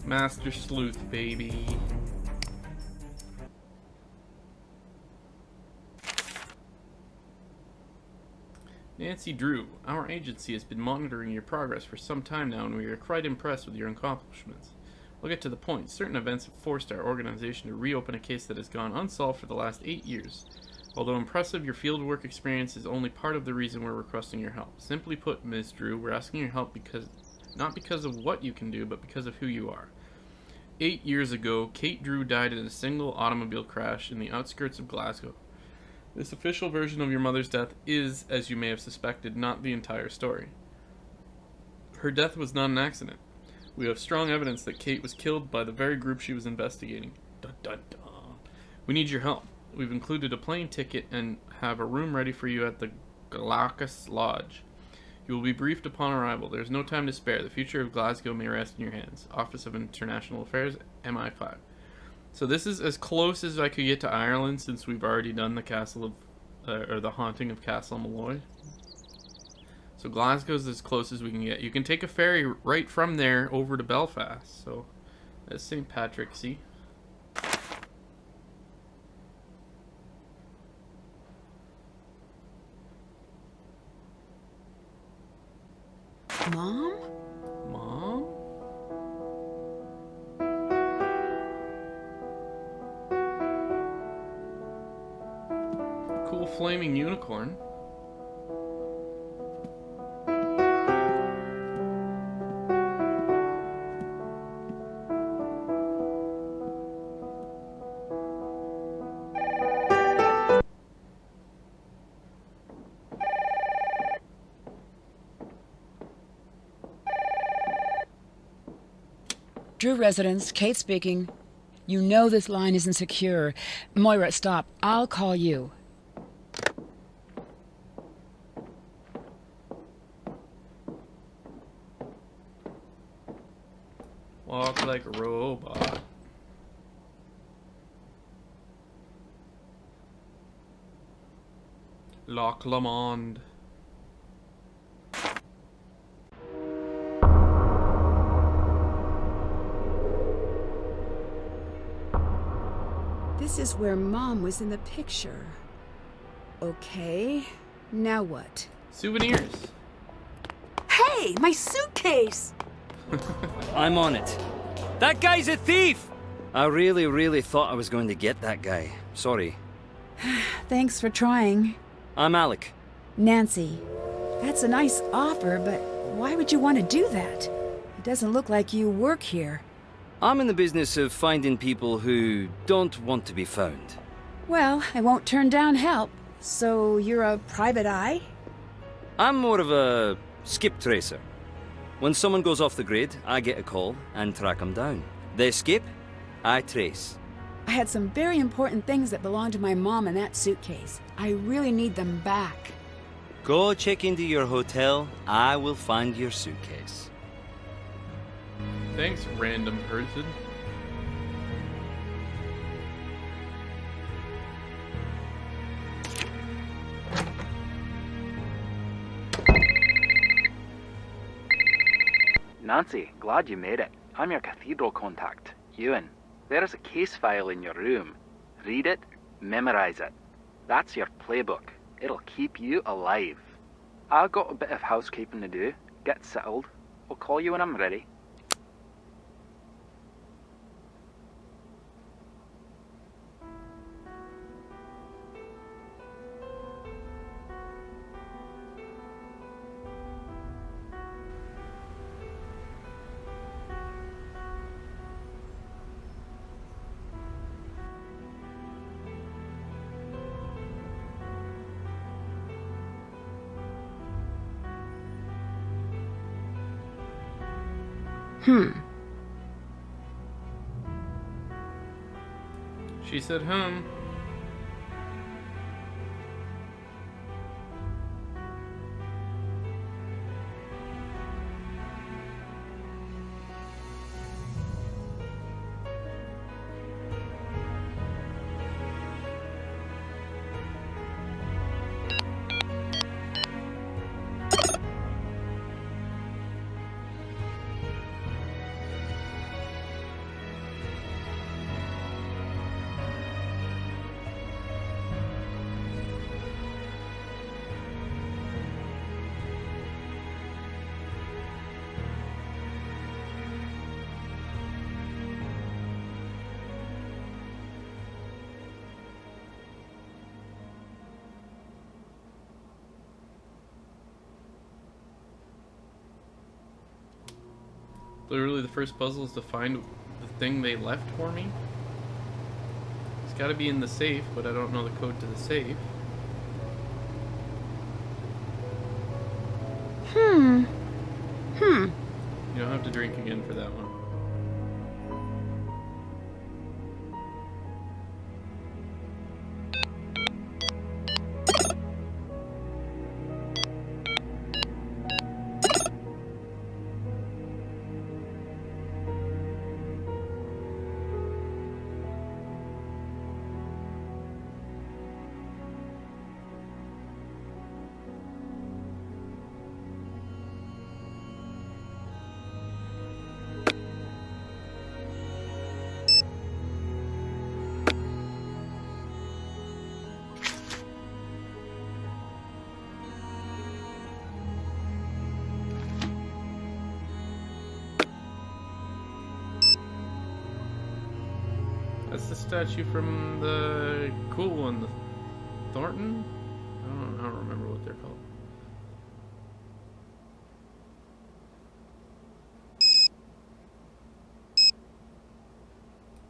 Master Sleuth, baby. Nancy Drew, our agency has been monitoring your progress for some time now, and we are quite impressed with your accomplishments. We'll get to the point. Certain events have forced our organization to reopen a case that has gone unsolved for the last 8 years. Although impressive, your fieldwork experience is only part of the reason we're requesting your help. Simply put, Ms. Drew, we're asking your help not because of what you can do, but because of who you are. 8 years ago, Kate Drew died in a single automobile crash in the outskirts of Glasgow. This official version of your mother's death is, as you may have suspected, not the entire story. Her death was not an accident. We have strong evidence that Kate was killed by the very group she was investigating. Dun, dun, dun. We need your help. We've included a plane ticket and have a room ready for you at the Glasgow Lodge. You will be briefed upon arrival. There is no time to spare. The future of Glasgow may rest in your hands. Office of International Affairs, MI5. So this is as close as I could get to Ireland, since we've already done the Castle of, or the Haunting of Castle Malloy. So Glasgow's as close as we can get. You can take a ferry right from there over to Belfast. So that's St. Patrick's, see? Mom? Mom? Cool flaming unicorn. Drew residence, Kate speaking. You know this line isn't secure. Moira, stop. I'll call you. Walk like a robot. Loch Lomond. This is where Mom was in the picture. Okay, now what? Souvenirs. Hey, my suitcase! I'm on it. That guy's a thief! I really thought I was going to get that guy. Sorry. Thanks for trying. I'm Alec. Nancy, that's a nice offer, but why would you want to do that? It doesn't look like you work here. I'm in the business of finding people who don't want to be found. Well, I won't turn down help. So you're a private eye? I'm more of a skip tracer. When someone goes off the grid, I get a call and track them down. They skip, I trace. I had some very important things that belonged to my mom in that suitcase. I really need them back. Go check into your hotel, I will find your suitcase. Thanks, random person. Nancy, glad you made it. I'm your cathedral contact, Ewan. There is a case file in your room. Read it, memorize it. That's your playbook. It'll keep you alive. I've got a bit of housekeeping to do. Get settled. I'll call you when I'm ready. She said, Literally, the first puzzle is to find the thing they left for me. It's got to be in the safe, but I don't know the code to the safe. You don't have to drink again for that one. That's the statue from the cool one, the Thornton? I don't remember what they're called.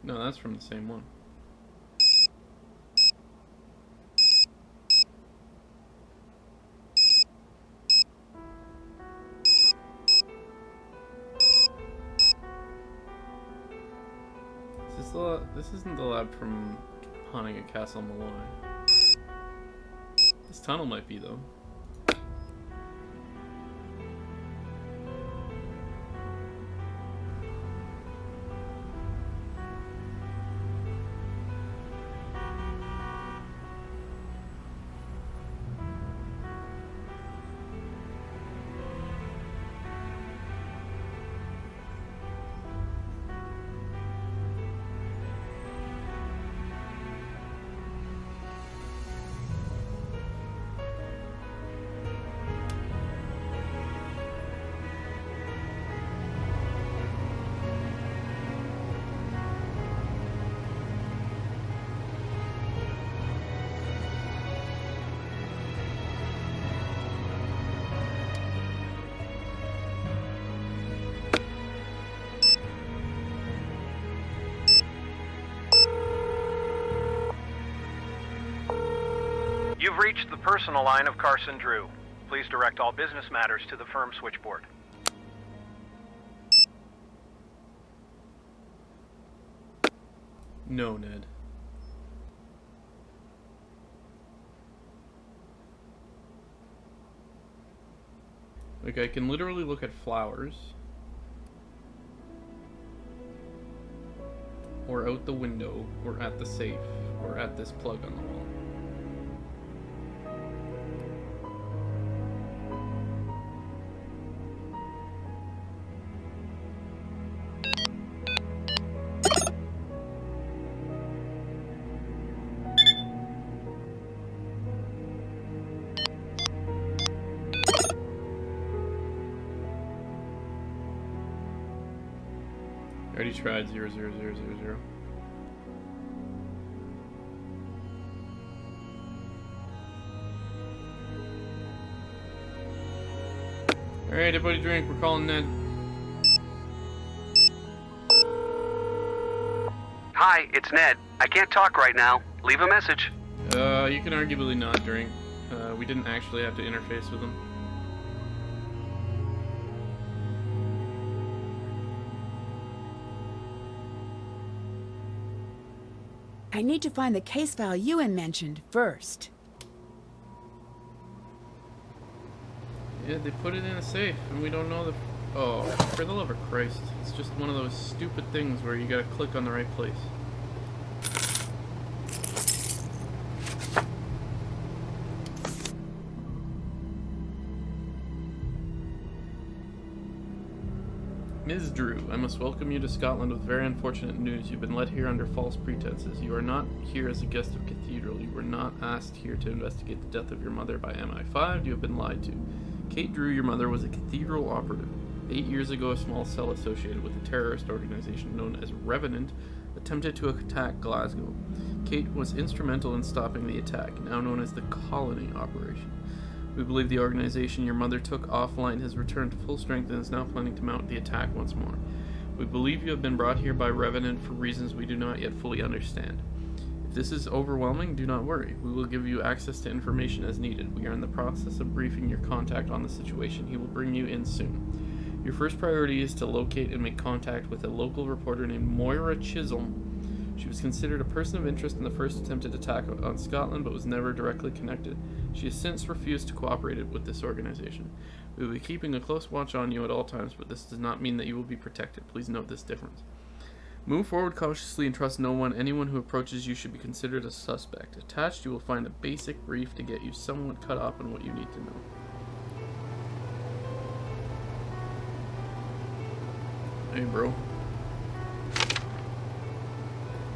No, that's from the same one. This isn't the lab from Haunting at Castle Malloy. This tunnel might be, though. You've reached the personal line of Carson Drew. Please direct all business matters to the firm switchboard. No, Ned. Like, I can literally look at flowers. Or out the window, or at the safe, or at this plug on the wall. I already tried 00000. Alright, everybody drink. We're calling Ned. Hi, it's Ned. I can't talk right now. Leave a message. You can arguably not drink. We didn't actually have to interface with him. I need to find the case file Ewan mentioned first. Yeah, they put it in a safe, and we don't know the... Oh, for the love of Christ. It's just one of those stupid things where you gotta click on the right place. Ms. Drew, I must welcome you to Scotland with very unfortunate news. You've been led here under false pretenses. You are not here as a guest of Cathedral. You were not asked here to investigate the death of your mother by MI5. You have been lied to. Kate Drew, your mother, was a Cathedral operative. 8 years ago, a small cell associated with a terrorist organization known as Revenant attempted to attack Glasgow. Kate was instrumental in stopping the attack, now known as the Colony Operation. We believe the organization your mother took offline has returned to full strength and is now planning to mount the attack once more. We believe you have been brought here by Revenant for reasons we do not yet fully understand. If this is overwhelming, do not worry. We will give you access to information as needed. We are in the process of briefing your contact on the situation. He will bring you in soon. Your first priority is to locate and make contact with a local reporter named Moira Chisholm. She was considered a person of interest in the first attempted attack on Scotland, but was never directly connected. She has since refused to cooperate with this organization. We will be keeping a close watch on you at all times, but this does not mean that you will be protected. Please note this difference. Move forward cautiously and trust no one. Anyone who approaches you should be considered a suspect. Attached, you will find a basic brief to get you somewhat caught up on what you need to know. Hey, bro.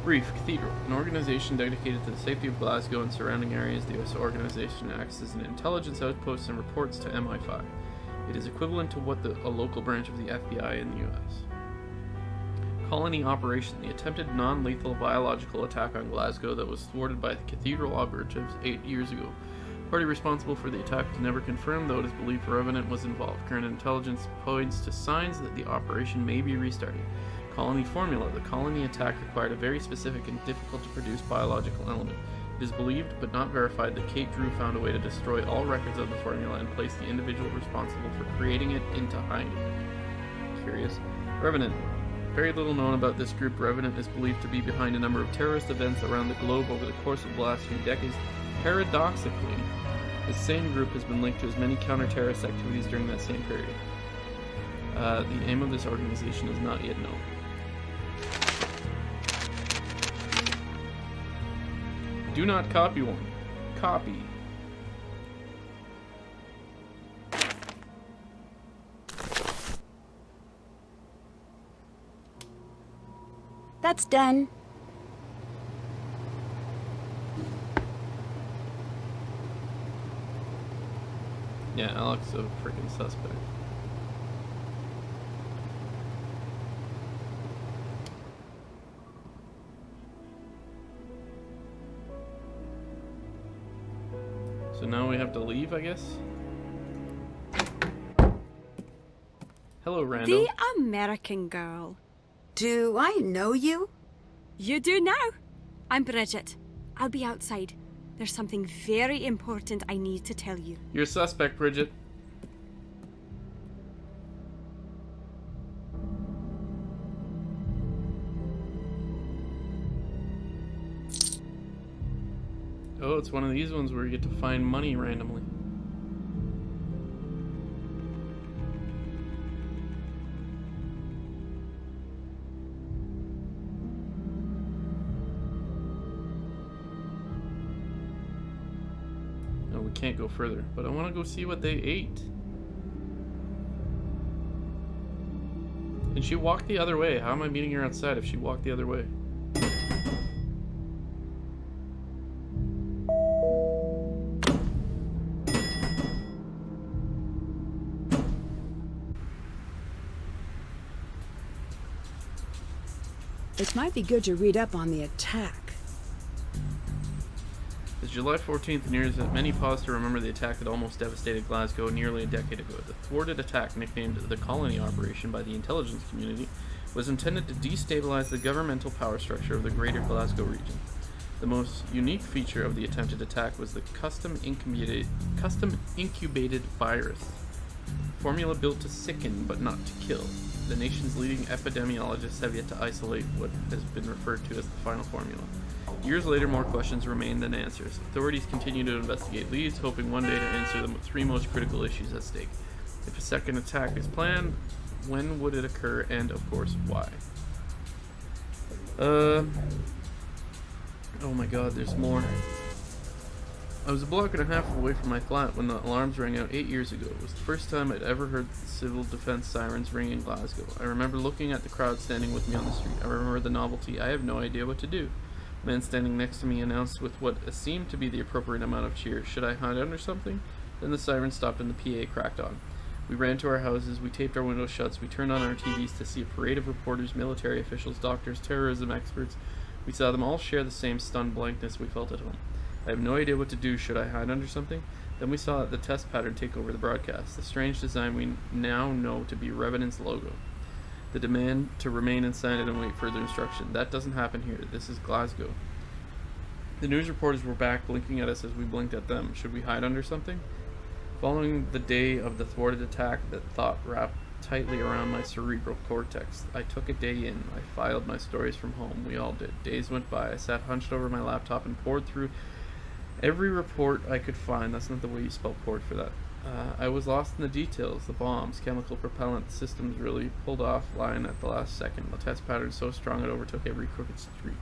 Brief. Cathedral. An organization dedicated to the safety of Glasgow and surrounding areas. The US organization acts as an intelligence outpost and reports to MI5. It is equivalent to what a local branch of the FBI in the US. Colony Operation. The attempted non-lethal biological attack on Glasgow that was thwarted by the Cathedral operatives 8 years ago. The party responsible for the attack was never confirmed, though it is believed Revenant was involved. Current intelligence points to signs that the operation may be restarting. Colony Formula. The colony attack required a very specific and difficult to produce biological element. It is believed, but not verified, that Kate Drew found a way to destroy all records of the formula and place the individual responsible for creating it into hiding. Curious. Revenant. Very little known about this group. Revenant is believed to be behind a number of terrorist events around the globe over the course of the last few decades. Paradoxically, this same group has been linked to as many counter-terrorist activities during that same period. The aim of this organization is not yet known. Do not copy one. Copy. That's done. Yeah, Alex a freaking suspect. So now we have to leave, I guess? Hello, Randall. The American girl. Do I know you? You do now. I'm Bridget. I'll be outside. There's something very important I need to tell you. You're a suspect, Bridget. Oh, it's one of these ones where you get to find money randomly. No, we can't go further, but I want to go see what they ate. And she walked the other way. How am I meeting her outside if she walked the other way? It might be good to read up on the attack. As July 14th nears it, many pause to remember the attack that almost devastated Glasgow nearly a decade ago. The thwarted attack, nicknamed the Colony Operation by the intelligence community, was intended to destabilize the governmental power structure of the greater Glasgow region. The most unique feature of the attempted attack was the custom incubated virus, formula built to sicken but not to kill. The nation's leading epidemiologists have yet to isolate what has been referred to as the final formula. Years later, more questions remain than answers. Authorities continue to investigate leads, hoping one day to answer the three most critical issues at stake. If a second attack is planned, when would it occur, and of course, why? Oh my god, there's more. I was a block and a half away from my flat when the alarms rang out 8 years ago. It was the first time I'd ever heard the civil defense sirens ring in Glasgow. I remember looking at the crowd standing with me on the street. I remember the novelty. I have no idea what to do. The man standing next to me announced with what seemed to be the appropriate amount of cheer. Should I hide under something? Then the siren stopped and the PA cracked on. We ran to our houses, we taped our windows shut, we turned on our TVs to see a parade of reporters, military officials, doctors, terrorism experts. We saw them all share the same stunned blankness we felt at home. I have no idea what to do. Should I hide under something? Then we saw the test pattern take over the broadcast, the strange design we now know to be Revenant's logo. The demand to remain inside and await further instruction. That doesn't happen here. This is Glasgow. The news reporters were back, blinking at us as we blinked at them. Should we hide under something? Following the day of the thwarted attack, that thought wrapped tightly around my cerebral cortex. I took a day in. I filed my stories from home. We all did. Days went by. I sat hunched over my laptop and pored through every report I could find. That's not the way you spell poured for that. I was lost in the details. The bombs, chemical propellant systems really pulled offline at the last second. The test pattern so strong it overtook every crooked street.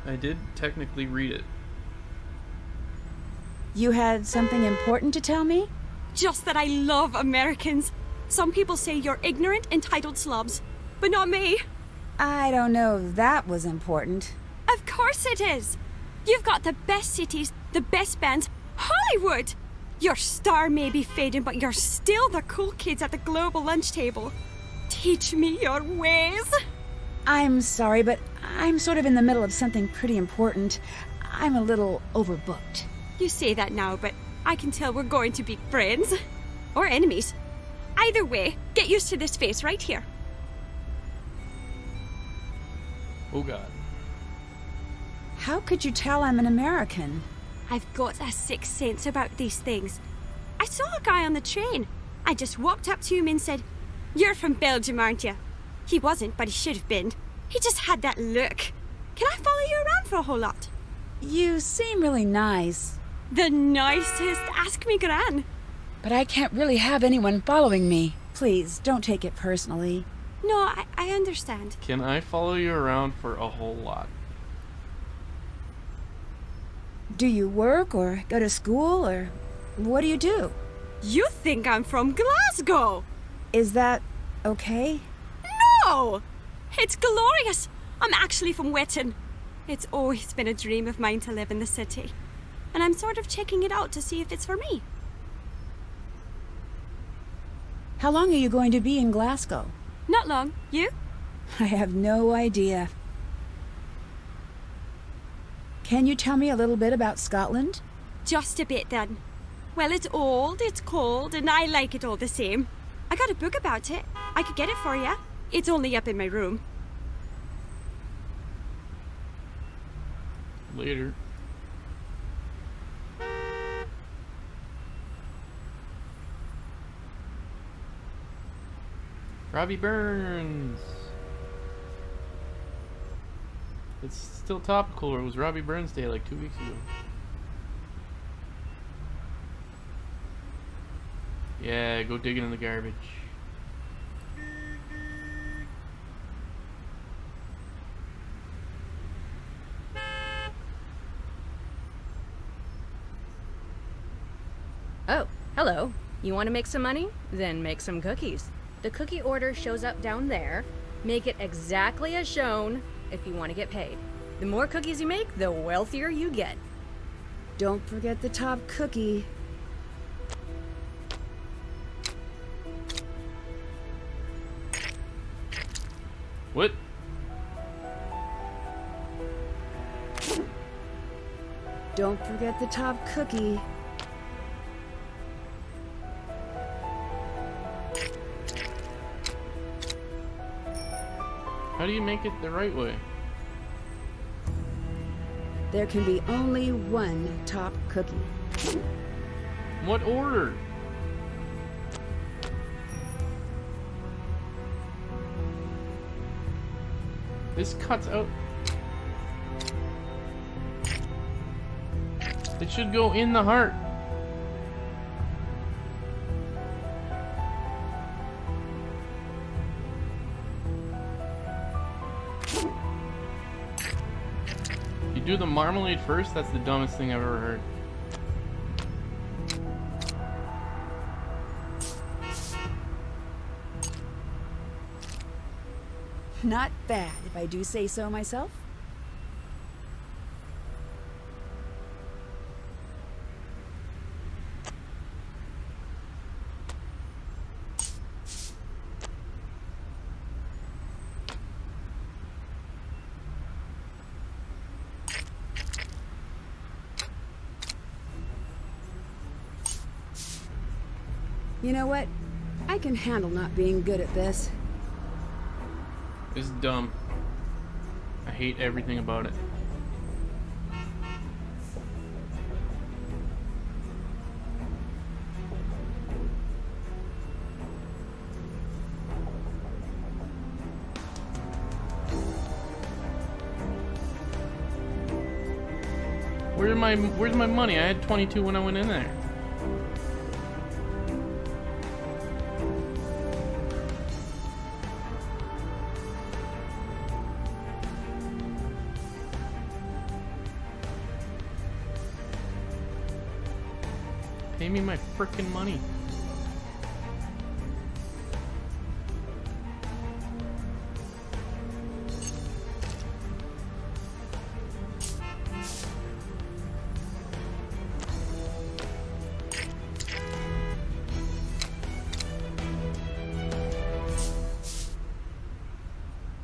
I did technically read it. You had something important to tell me? Just that I love Americans. Some people say you're ignorant, entitled slobs, but not me. I don't know if that was important. Of course it is. You've got the best cities, the best bands, Hollywood. Your star may be fading, but you're still the cool kids at the global lunch table. Teach me your ways. I'm sorry, but I'm sort of in the middle of something pretty important. I'm a little overbooked. You say that now, but I can tell we're going to be friends. Or enemies. Either way, get used to this face right here. Oh god. How could you tell I'm an American? I've got a sixth sense about these things. I saw a guy on the train. I just walked up to him and said, "You're from Belgium, aren't you?" He wasn't, but he should have been. He just had that look. Can I follow you around for a whole lot? You seem really nice. The nicest. Ask me, Gran. But I can't really have anyone following me. Please, don't take it personally. No, I understand. Can I follow you around for a whole lot? Do you work or go to school or what do you do? You think I'm from Glasgow? Is that okay? No! It's glorious. I'm actually from Wetton. It's always been a dream of mine to live in the city. And I'm sort of checking it out to see if it's for me. How long are you going to be in Glasgow? Not long. You? I have no idea. Can you tell me a little bit about Scotland? Just a bit then. Well, it's old, it's cold, and I like it all the same. I got a book about it. I could get it for you. It's only up in my room. Later. Robbie Burns. It's still topical. It was Robbie Burns Day like 2 weeks ago. Yeah, go digging in the garbage. Oh, hello. You want to make some money? Then make some cookies. The cookie order shows up down there. Make it exactly as shown if you want to get paid. The more cookies you make, the wealthier you get. Don't forget the top cookie. What? Don't forget the top cookie. How do you make it the right way? There can be only one top cookie. What order? This cuts out. It should go in the heart. You do the marmalade first? That's the dumbest thing I've ever heard. Not bad, if I do say so myself. You know what? I can handle not being good at this. This is dumb. I hate everything about it. Where's my money? I had 22 when I went in there. Pay me my frickin' money.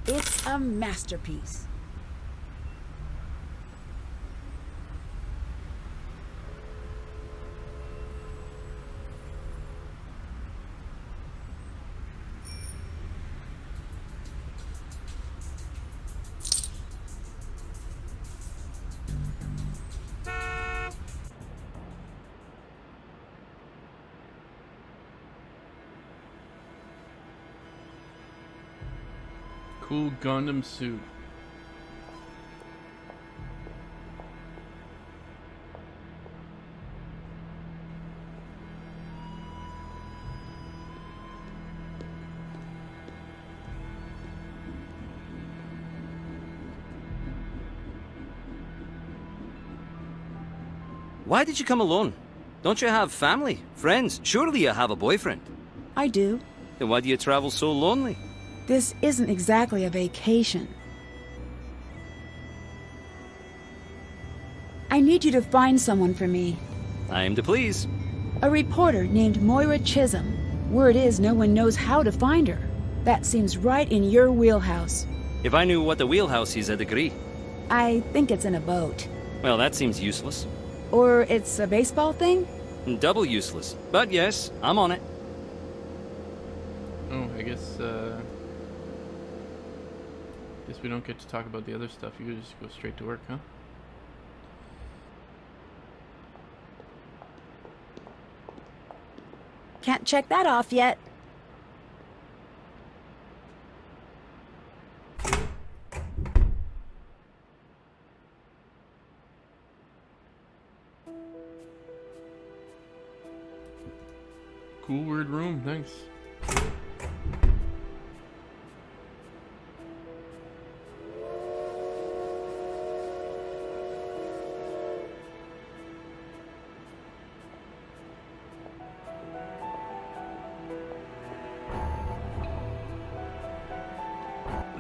It's a masterpiece. Cool Gundam suit. Why did you come alone? Don't you have family, friends? Surely you have a boyfriend. I do. Then why do you travel so lonely? This isn't exactly a vacation. I need you to find someone for me. I am to please. A reporter named Moira Chisholm. Word is no one knows how to find her. That seems right in your wheelhouse. If I knew what the wheelhouse is, I'd agree. I think it's in a boat. Well, that seems useless. Or it's a baseball thing? Double useless. But yes, I'm on it. Oh, I guess we don't get to talk about the other stuff. You just go straight to work, huh? Can't check that off yet. Cool weird room, thanks.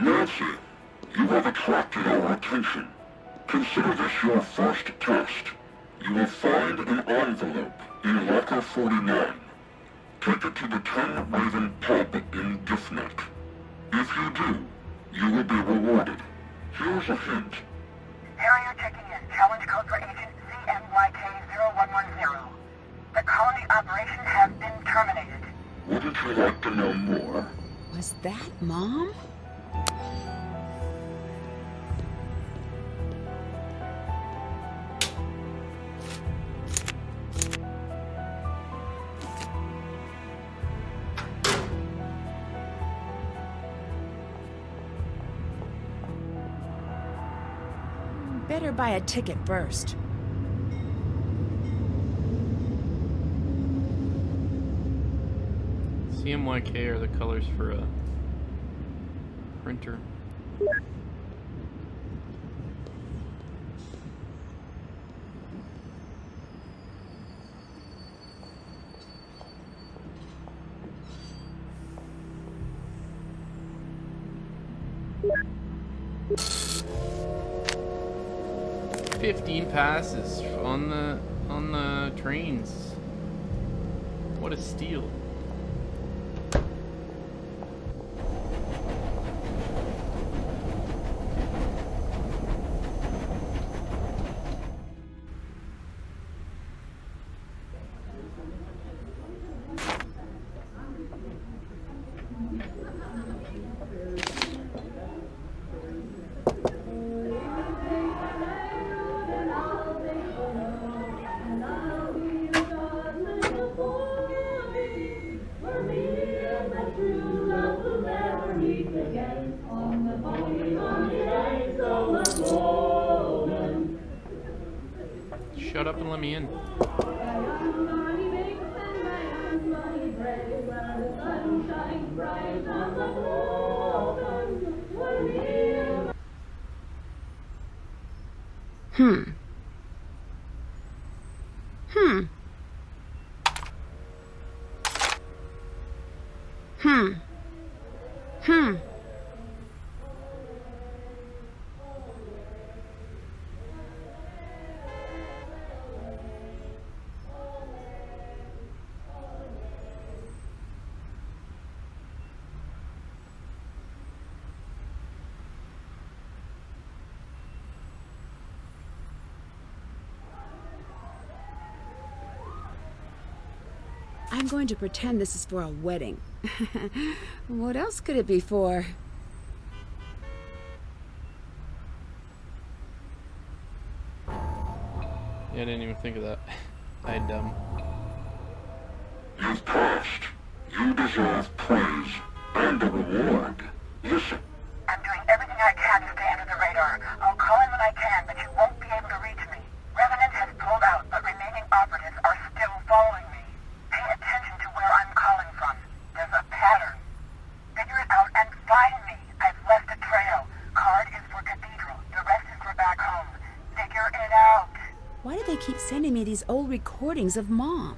Nancy, you have attracted our attention. Consider this your first test. You will find an envelope in locker 49. Take it to the 10 Raven pub in Giffnet. If you do, you will be rewarded. Here's a hint. Harrier checking in. Challenge code for agent CMYK-0110. The colony operation has been terminated. Wouldn't you like to know more? Was that Mom? Better buy a ticket first. CMYK are the colors for a printer. $15 passes on the trains. What a steal. Shut up and let me in. Hmm. Hmm. Hmm. Hmm. I'm going to pretend this is for a wedding. What else could it be for? Yeah, I didn't even think of that. I dumb. You've passed. You deserve praise and a reward. Listen. I'm doing everything I can to stay under the radar. I'll call in when I can, but you won't be able to reach me. Revenant has pulled out, but remaining operatives are still following me. Pay attention to where I'm calling from. There's a pattern. Figure it out and find me. I've left a trail. Card is for Cathedral. The rest is for back home. Figure it out. Why do they keep sending me these old recordings of Mom?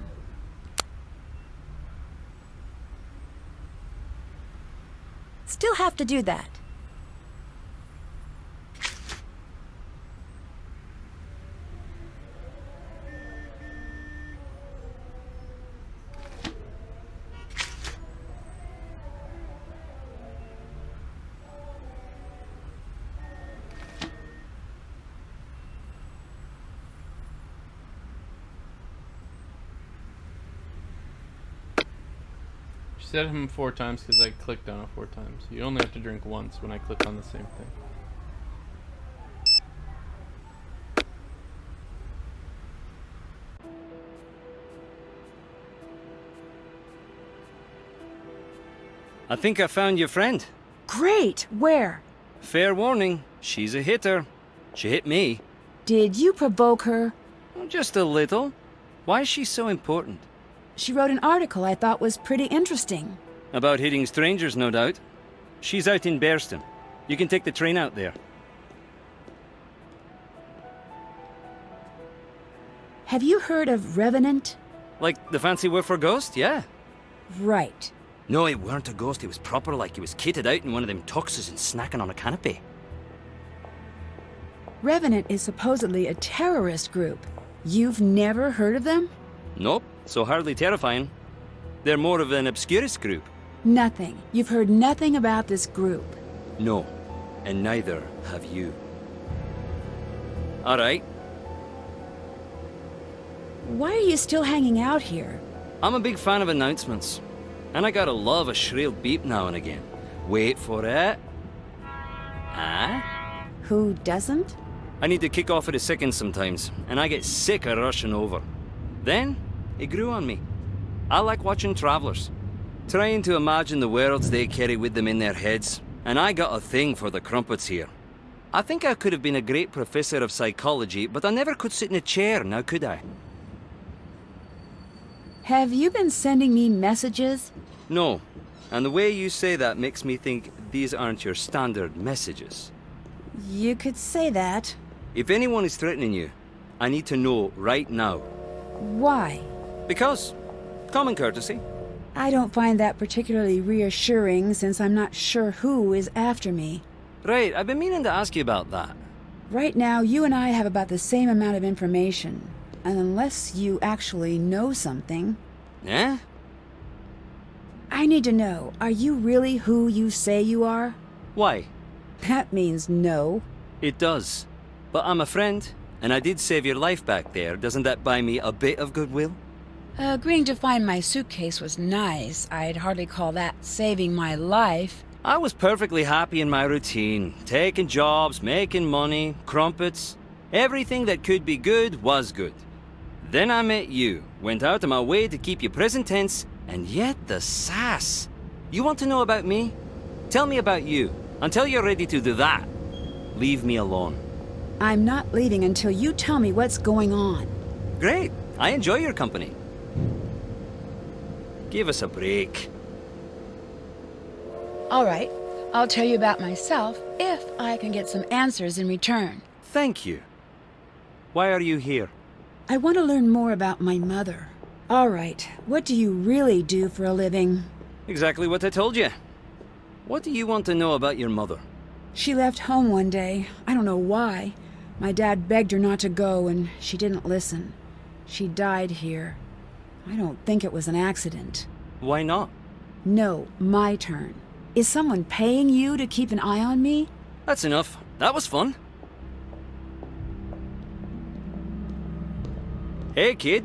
Still have to do that. She said him 4 times because I clicked on it 4 times. You only have to drink once when I click on the same thing. I think I found your friend. Great! Where? Fair warning, she's a hitter. She hit me. Did you provoke her? Just a little. Why is she so important? She wrote an article I thought was pretty interesting. About hitting strangers, no doubt. She's out in Bearston. You can take the train out there. Have you heard of Revenant? Like the fancy word for ghost, yeah. Right. No, it weren't a ghost. It was proper like he was kitted out in one of them tuxes and snacking on a canopy. Revenant is supposedly a terrorist group. You've never heard of them? Nope, so hardly terrifying. They're more of an obscurist group. Nothing. You've heard nothing about this group. No, and neither have you. All right. Why are you still hanging out here? I'm a big fan of announcements. And I gotta love a shrill beep now and again. Wait for it. Ah? Who doesn't? I need to kick off at a second sometimes, and I get sick of rushing over. Then, it grew on me. I like watching travelers, trying to imagine the worlds they carry with them in their heads, and I got a thing for the crumpets here. I think I could have been a great professor of psychology, but I never could sit in a chair, now could I? Have you been sending me messages? No, and the way you say that makes me think these aren't your standard messages. You could say that. If anyone is threatening you, I need to know right now. Why? Because common courtesy. I don't find that particularly reassuring since I'm not sure who is after me. Right, I've been meaning to ask you about that. Right now, you and I have about the same amount of information. And unless you actually know something... Eh? I need to know, are you really who you say you are? Why? That means no. It does. But I'm a friend, and I did save your life back there. Doesn't that buy me a bit of goodwill? Agreeing to find my suitcase was nice. I'd hardly call that saving my life. I was perfectly happy in my routine. Taking jobs, making money, crumpets. Everything that could be good was good. Then I met you, went out of my way to keep you present tense, and yet the sass. You want to know about me? Tell me about you. Until you're ready to do that, leave me alone. I'm not leaving until you tell me what's going on. Great. I enjoy your company. Give us a break. All right, I'll tell you about myself if I can get some answers in return. Thank you. Why are you here? I want to learn more about my mother. All right, what do you really do for a living? Exactly what I told you. What do you want to know about your mother? She left home one day. I don't know why. My dad begged her not to go, and she didn't listen. She died here. I don't think it was an accident. Why not? No, my turn. Is someone paying you to keep an eye on me? That's enough. That was fun. Hey, kid.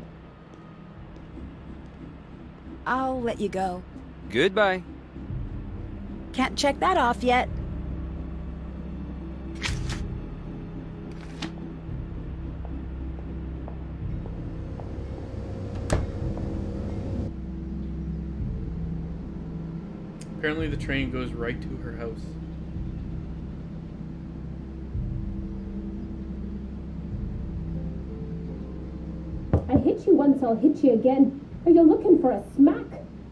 I'll let you go. Goodbye. Can't check that off yet. Apparently the train goes right to her house. I hit you once, I'll hit you again. Are you looking for a smack?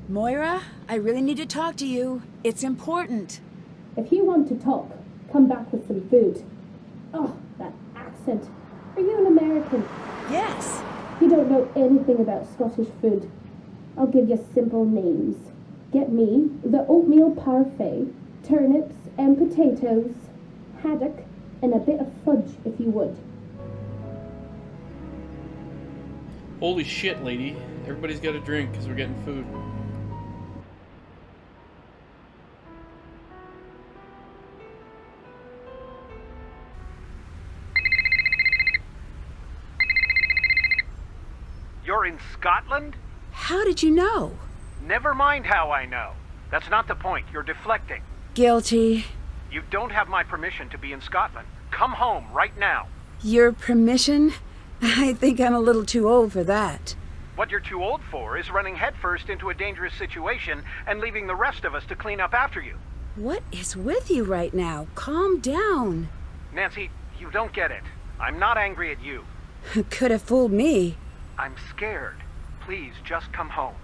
Moira, I really need to talk to you. It's important. If you want to talk, come back with some food. Oh, that accent. Are you an American? Yes. You don't know anything about Scottish food. I'll give you simple names. Get me the oatmeal parfait, turnips and potatoes, haddock, and a bit of fudge if you would. Holy shit, lady. Everybody's got a drink because we're getting food. You're in Scotland? How did you know? Never mind how I know. That's not the point. You're deflecting. Guilty. You don't have my permission to be in Scotland. Come home right now. Your permission? I think I'm a little too old for that. What you're too old for is running headfirst into a dangerous situation and leaving the rest of us to clean up after you. What is with you right now? Calm down. Nancy, you don't get it. I'm not angry at you. Could have fooled me. I'm scared. Please, just come home.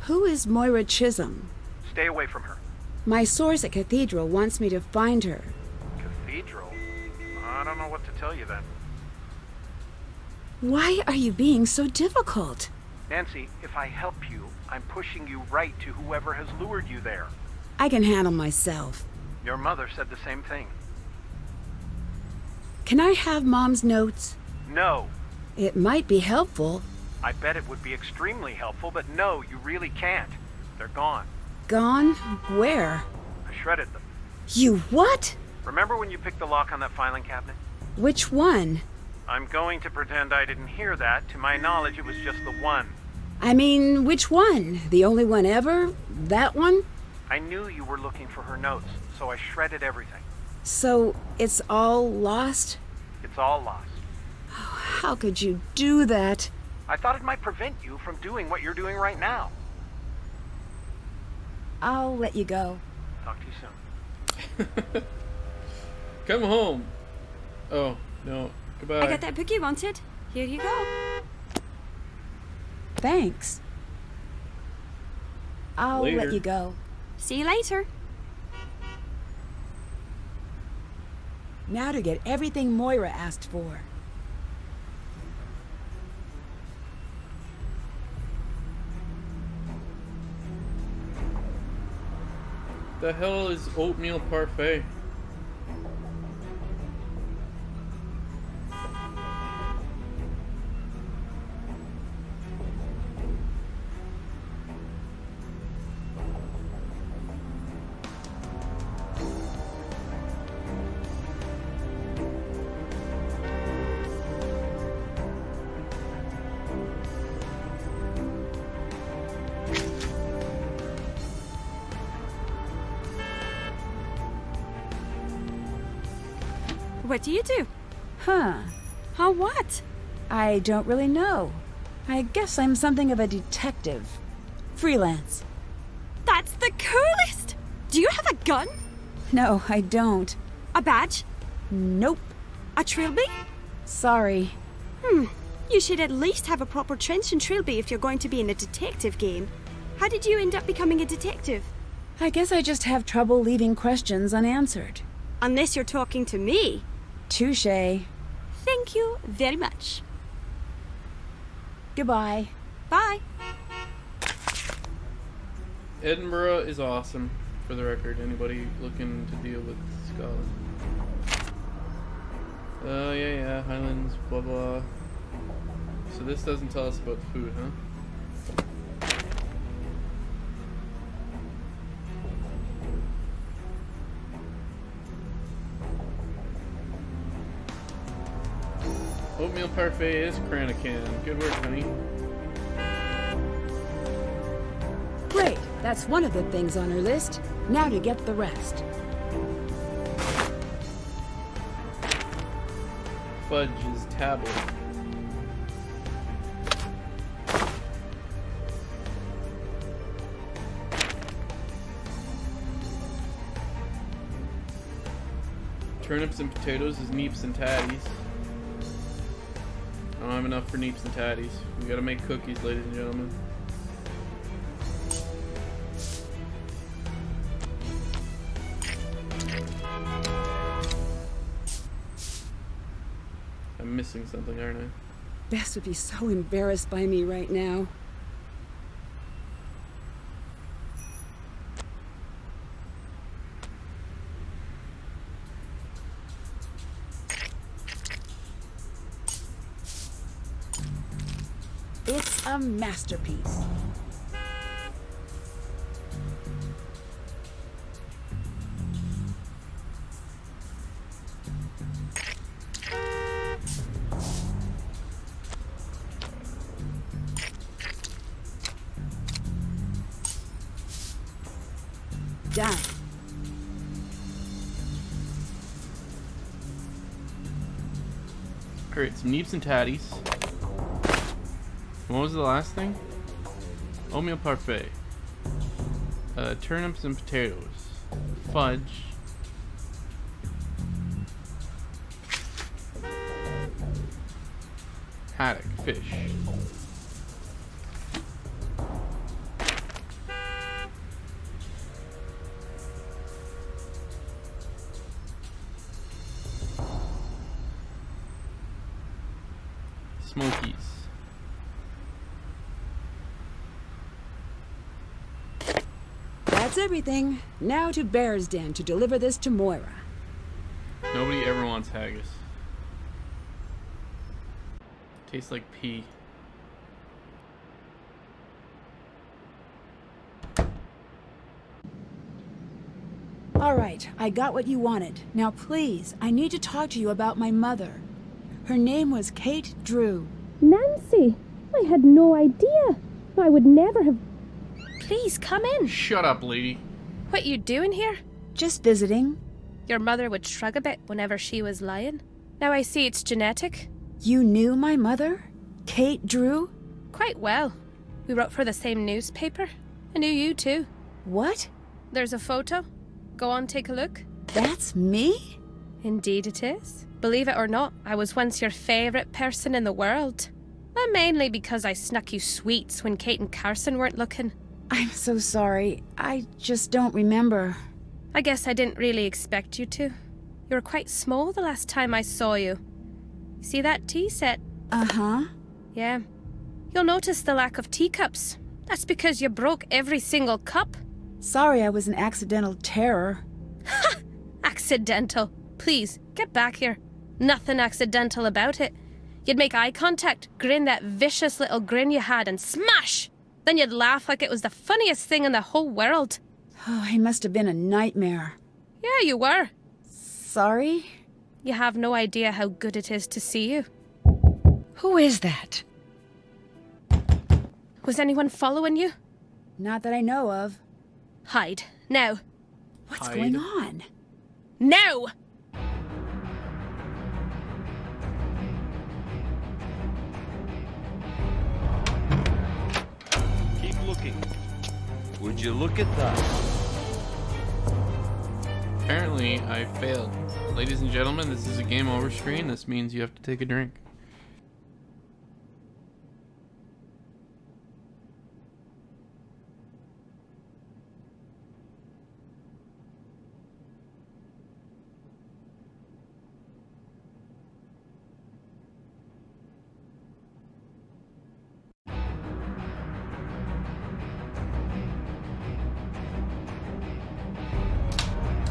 Who is Moira Chisholm? Stay away from her. My source at Cathedral wants me to find her. Cathedral? I don't know what to tell you then. Why are you being so difficult? Nancy, if I help you, I'm pushing you right to whoever has lured you there. I can handle myself. Your mother said the same thing. Can I have Mom's notes? No. It might be helpful. I bet it would be extremely helpful, but no, you really can't. They're gone. Gone? Where? I shredded them. You what? Remember when you picked the lock on that filing cabinet? Which one? I'm going to pretend I didn't hear that. To my knowledge, it was just the one. I mean, which one? The only one ever? That one? I knew you were looking for her notes, so I shredded everything. So, it's all lost? It's all lost. Oh, how could you do that? I thought it might prevent you from doing what you're doing right now. I'll let you go. Talk to you soon. Come home. Oh, no. Goodbye. I got that book you wanted. Here you go. Thanks. I'll Later. let you go. See you later. Now to get everything Moira asked for. The hell is oatmeal parfait? What do you do? Huh. Huh, what? I don't really know. I guess I'm something of a detective. Freelance. That's the coolest! Do you have a gun? No, I don't. A badge? Nope. A trilby? Sorry. You should at least have a proper trench and trilby if you're going to be in a detective game. How did you end up becoming a detective? I guess I just have trouble leaving questions unanswered. Unless you're talking to me. Touché. Thank you very much. Goodbye. Bye. Edinburgh is awesome, for the record. Anybody looking to deal with Scotland? Yeah, Highlands, blah blah. So this doesn't tell us about food, huh? Oatmeal parfait is Kranakan. Good work, honey. Great. That's one of the things on her list. Now to get the rest. Fudge is tablet. Turnips and potatoes is neeps and tatties. I don't have enough for neeps and tatties. We gotta make cookies, ladies and gentlemen. I'm missing something, aren't I? Bess would be so embarrassed by me right now. It's a masterpiece. Done. Alright, some neeps and tatties. What was the last thing? Oatmeal parfait. Turnips and potatoes. Fudge. Haddock, fish. Smokies. That's everything. Now to Bear's Den to deliver this to Moira. Nobody ever wants haggis. Tastes like pee. All right, I got what you wanted. Now please, I need to talk to you about my mother. Her name was Kate Drew. Nancy, I had no idea. I would never have... Please, come in. Shut up, lady. What you doing here? Just visiting. Your mother would shrug a bit whenever she was lying. Now I see it's genetic. You knew my mother? Kate Drew? Quite well. We wrote for the same newspaper. I knew you too. What? There's a photo. Go on, take a look. That's me? Indeed it is. Believe it or not, I was once your favourite person in the world. And mainly because I snuck you sweets when Kate and Carson weren't looking. I'm so sorry. I just don't remember. I guess I didn't really expect you to. You were quite small the last time I saw you. See that tea set? Uh-huh. Yeah. You'll notice the lack of teacups. That's because you broke every single cup. Sorry I was an accidental terror. Ha! Accidental. Please, get back here. Nothing accidental about it. You'd make eye contact, grin that vicious little grin you had, and smash! Then you'd laugh like it was the funniest thing in the whole world. Oh, I must have been a nightmare. Yeah, you were. Sorry? You have no idea how good it is to see you. Who is that? Was anyone following you? Not that I know of. Hide. Now. What's Hide. going on? Now! Keep looking. Would you look at that? Apparently, I failed. Ladies and gentlemen, this is a game over screen. This means you have to take a drink.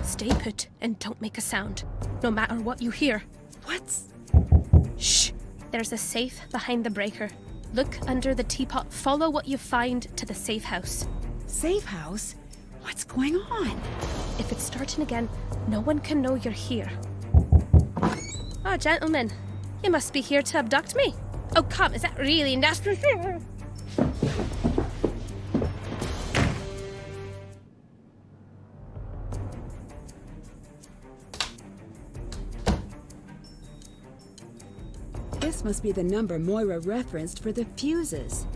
Stay put and don't make a sound, no matter what you hear. What's... Shh! There's a safe behind the breaker. Look under the teapot. Follow what you find to the safe house. Safe house? What's going on? If it's starting again, no one can know you're here. Oh, gentlemen, you must be here to abduct me. Oh, come, is that really nasty? This must be the number Moira referenced for the fuses.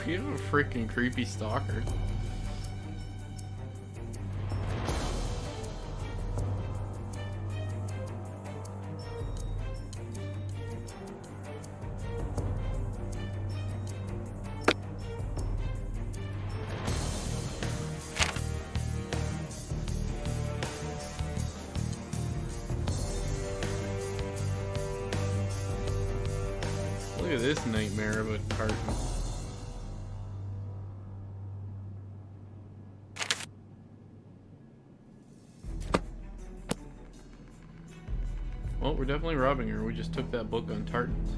We have a freaking creepy stalker. Look at this nightmare of a carton. Well, we're definitely robbing her. We just took that book on tartans.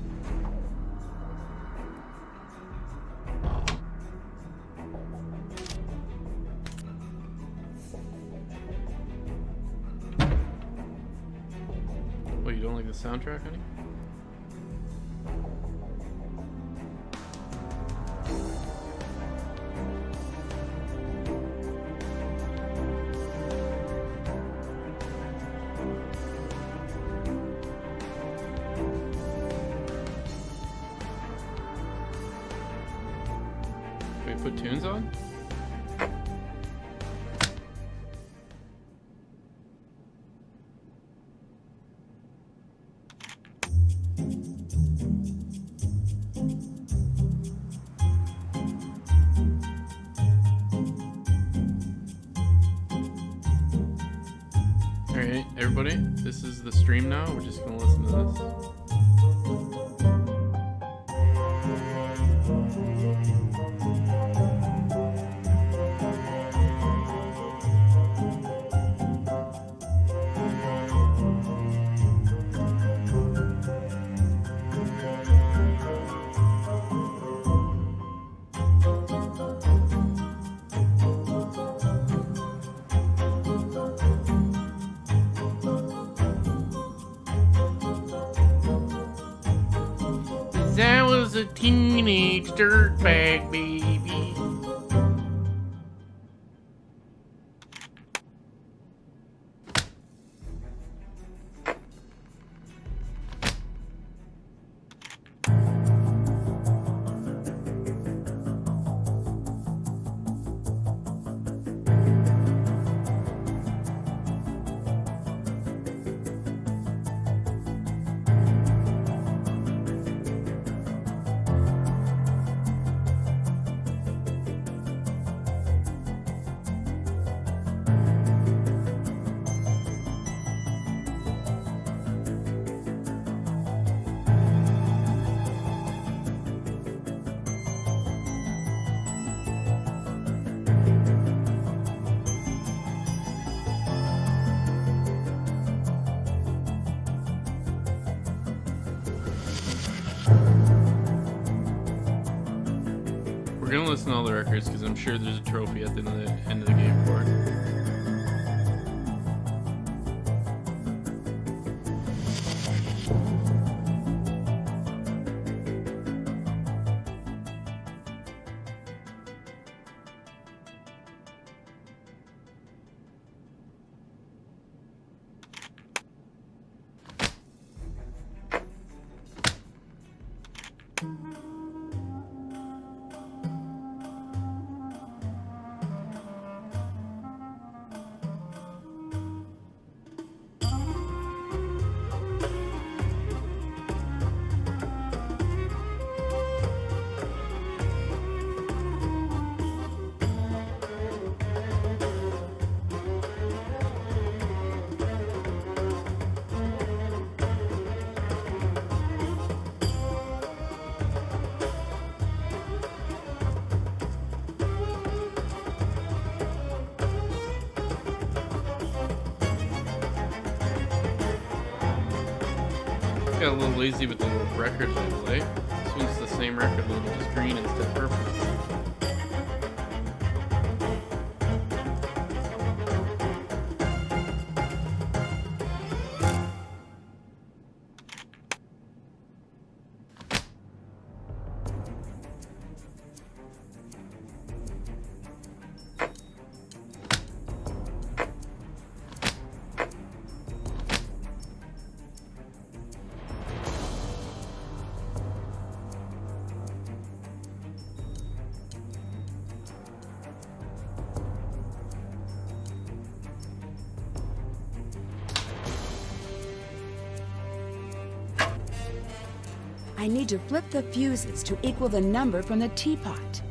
What, you don't like the soundtrack, honey? Can we put tunes on? Alright, everybody, this is the stream now. We're just gonna listen to this. I was a teenage dirtbag baby. We're gonna listen to all the records because I'm sure there's a trophy at the end of the game for it. got a little lazy with the record label, eh? This one's the same record label, just green instead of purple. I need to flip the fuses to equal the number from the teapot.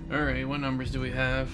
Alright, what numbers do we have?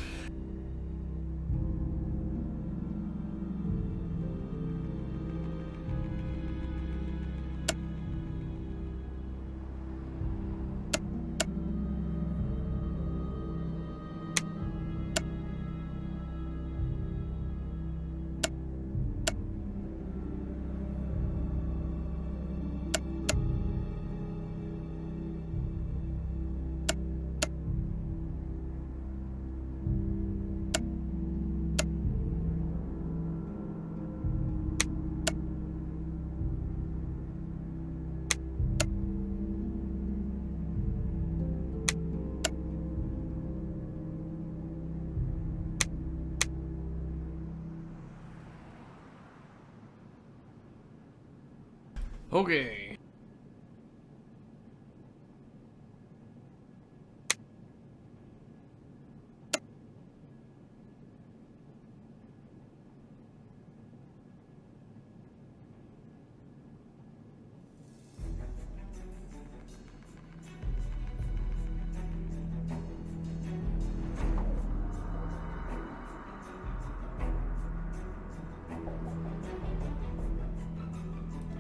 Okay.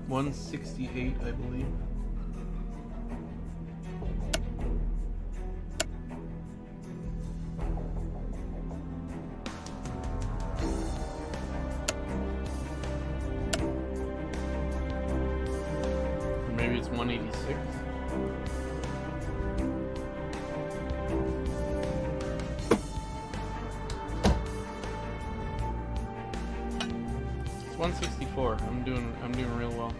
$168, I believe. Or maybe it's 186. It's 164. I'm doing real well.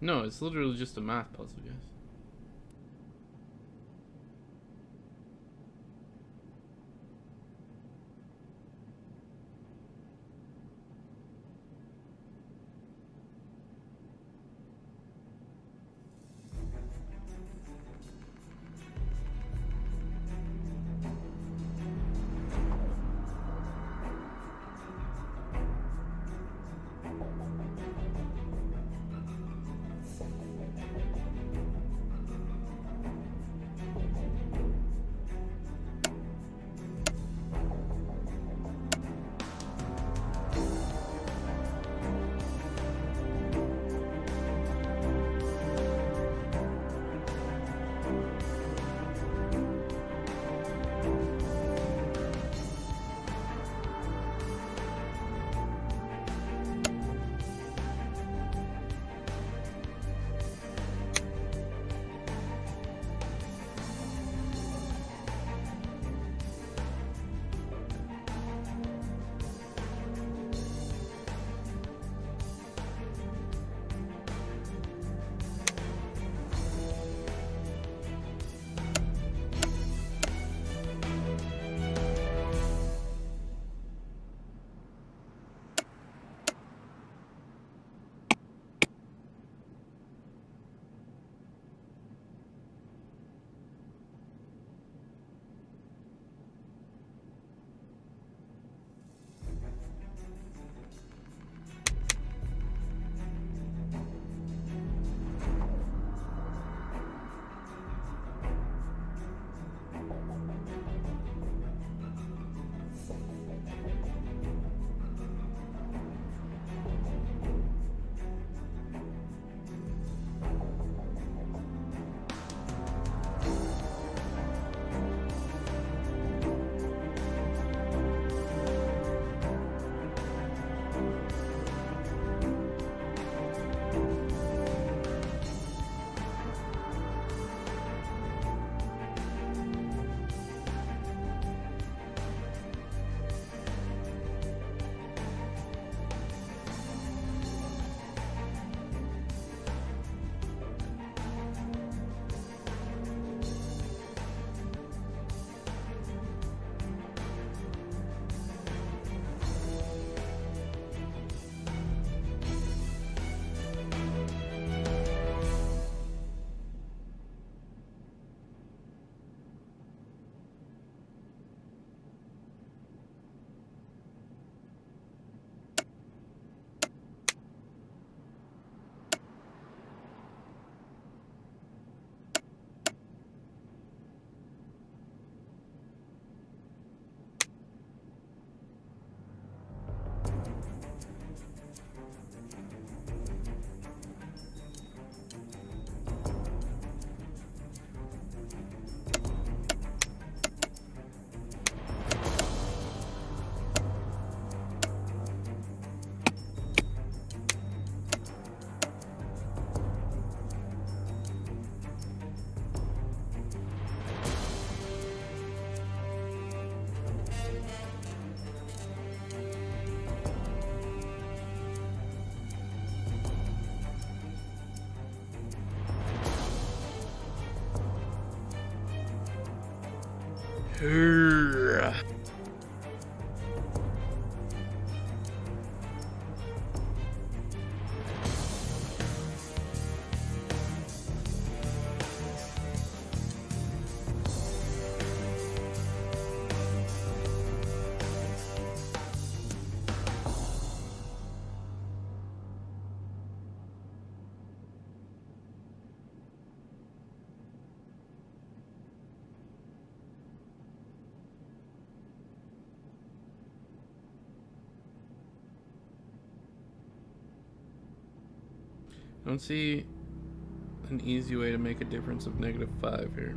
No, it's literally just a math puzzle, guys. I don't see an easy way to make a difference of -5 here.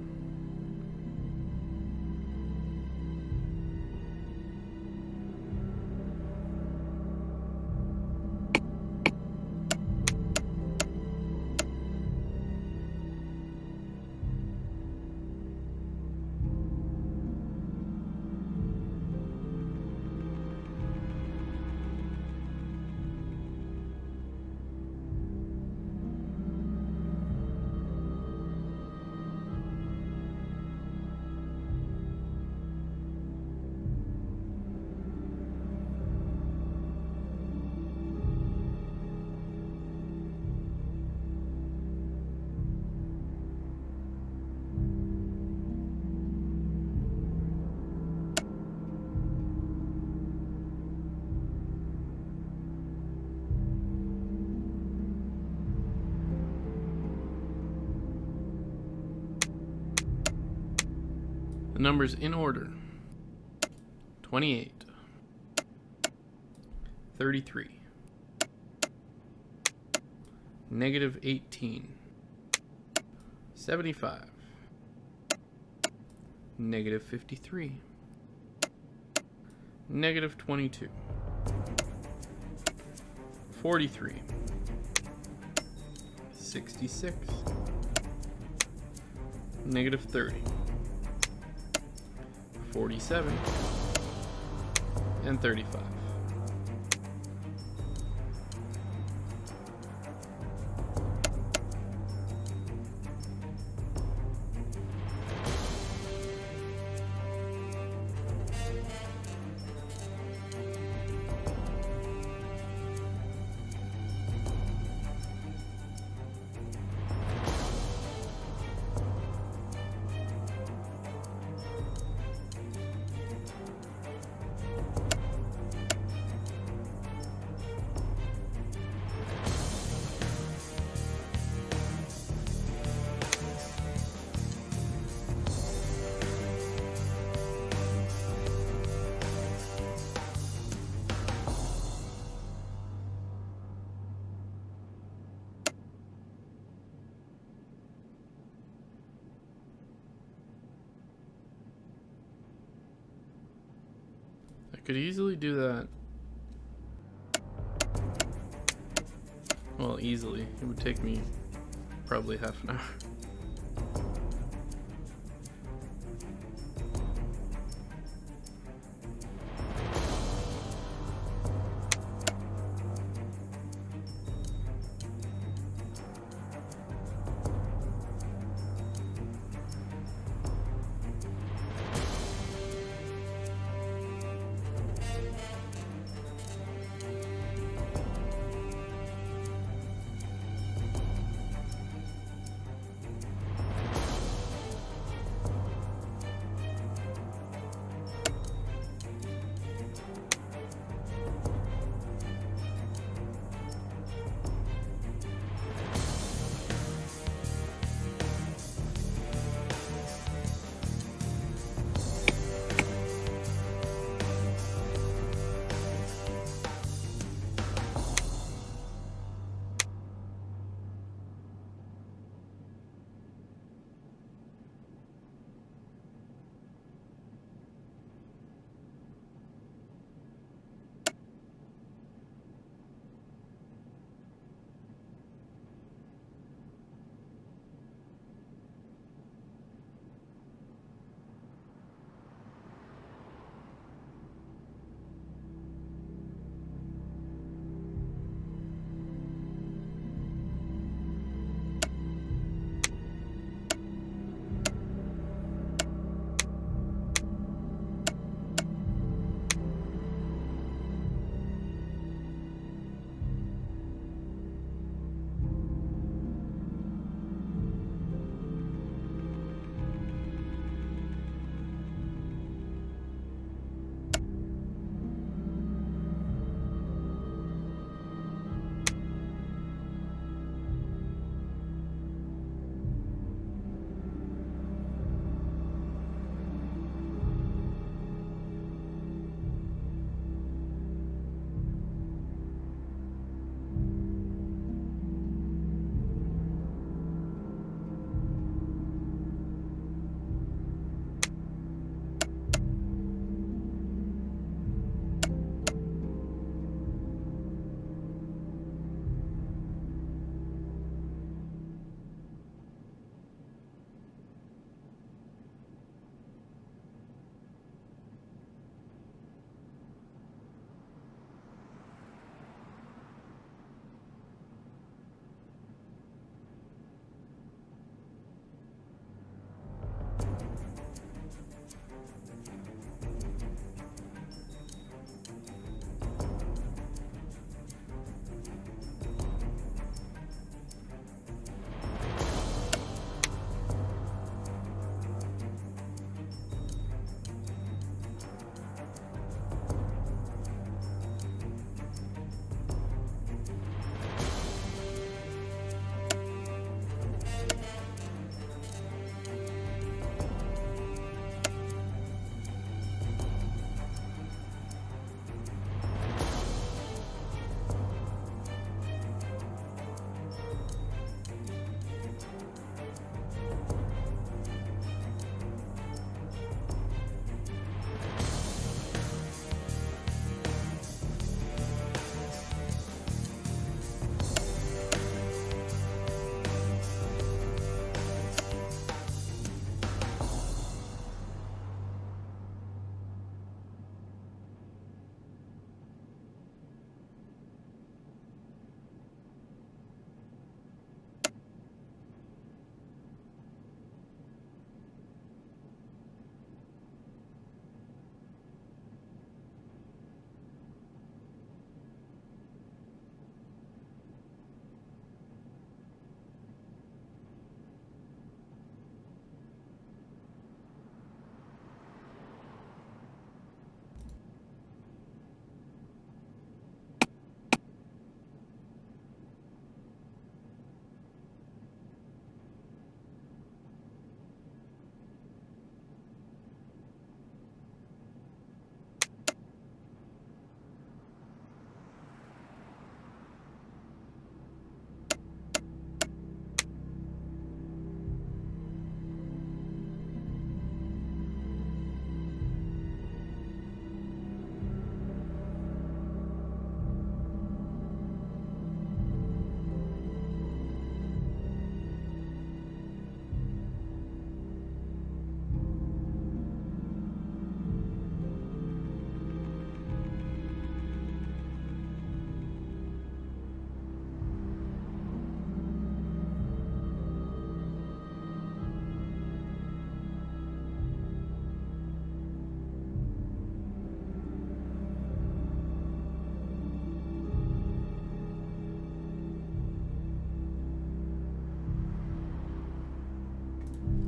The numbers in order: 28, 33, -18, 75, -53, -22, 43, 66, -30, 47, and 35. I could easily do that. Well, easily. It would take me probably half an hour.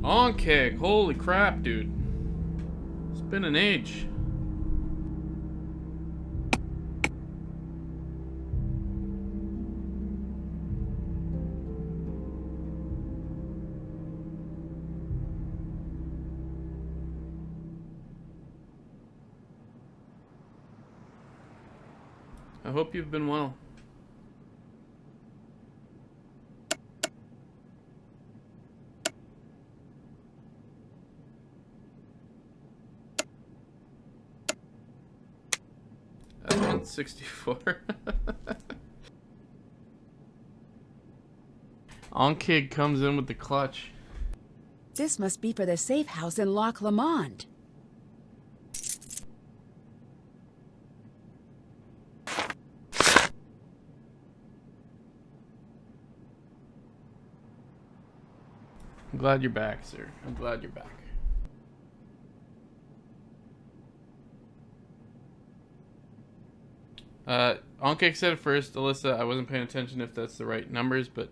On keg. Holy crap, dude. It's been an age. I hope you've been well. That's 164. Onkig comes in with the clutch. This must be for the safe house in Loch Lomond. I'm glad you're back, sir. I'm glad you're back. Onkig said it first. Alyssa, I wasn't paying attention if that's the right numbers, but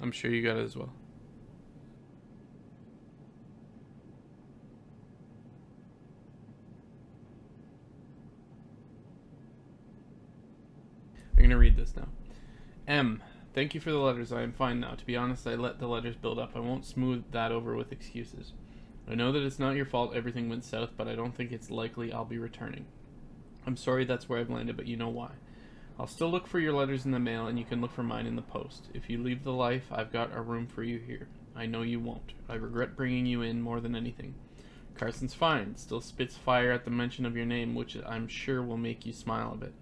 I'm sure you got it as well. I'm going to read this now. M. Thank you for the letters. I am fine now. To be honest, I let the letters build up. I won't smooth that over with excuses. I know that it's not your fault everything went south, but I don't think it's likely I'll be returning. I'm sorry that's where I've landed, but you know why. I'll still look for your letters in the mail, and you can look for mine in the post. If you leave the life, I've got a room for you here. I know you won't. I regret bringing you in more than anything. Carson's fine. Still spits fire at the mention of your name, which I'm sure will make you smile a bit.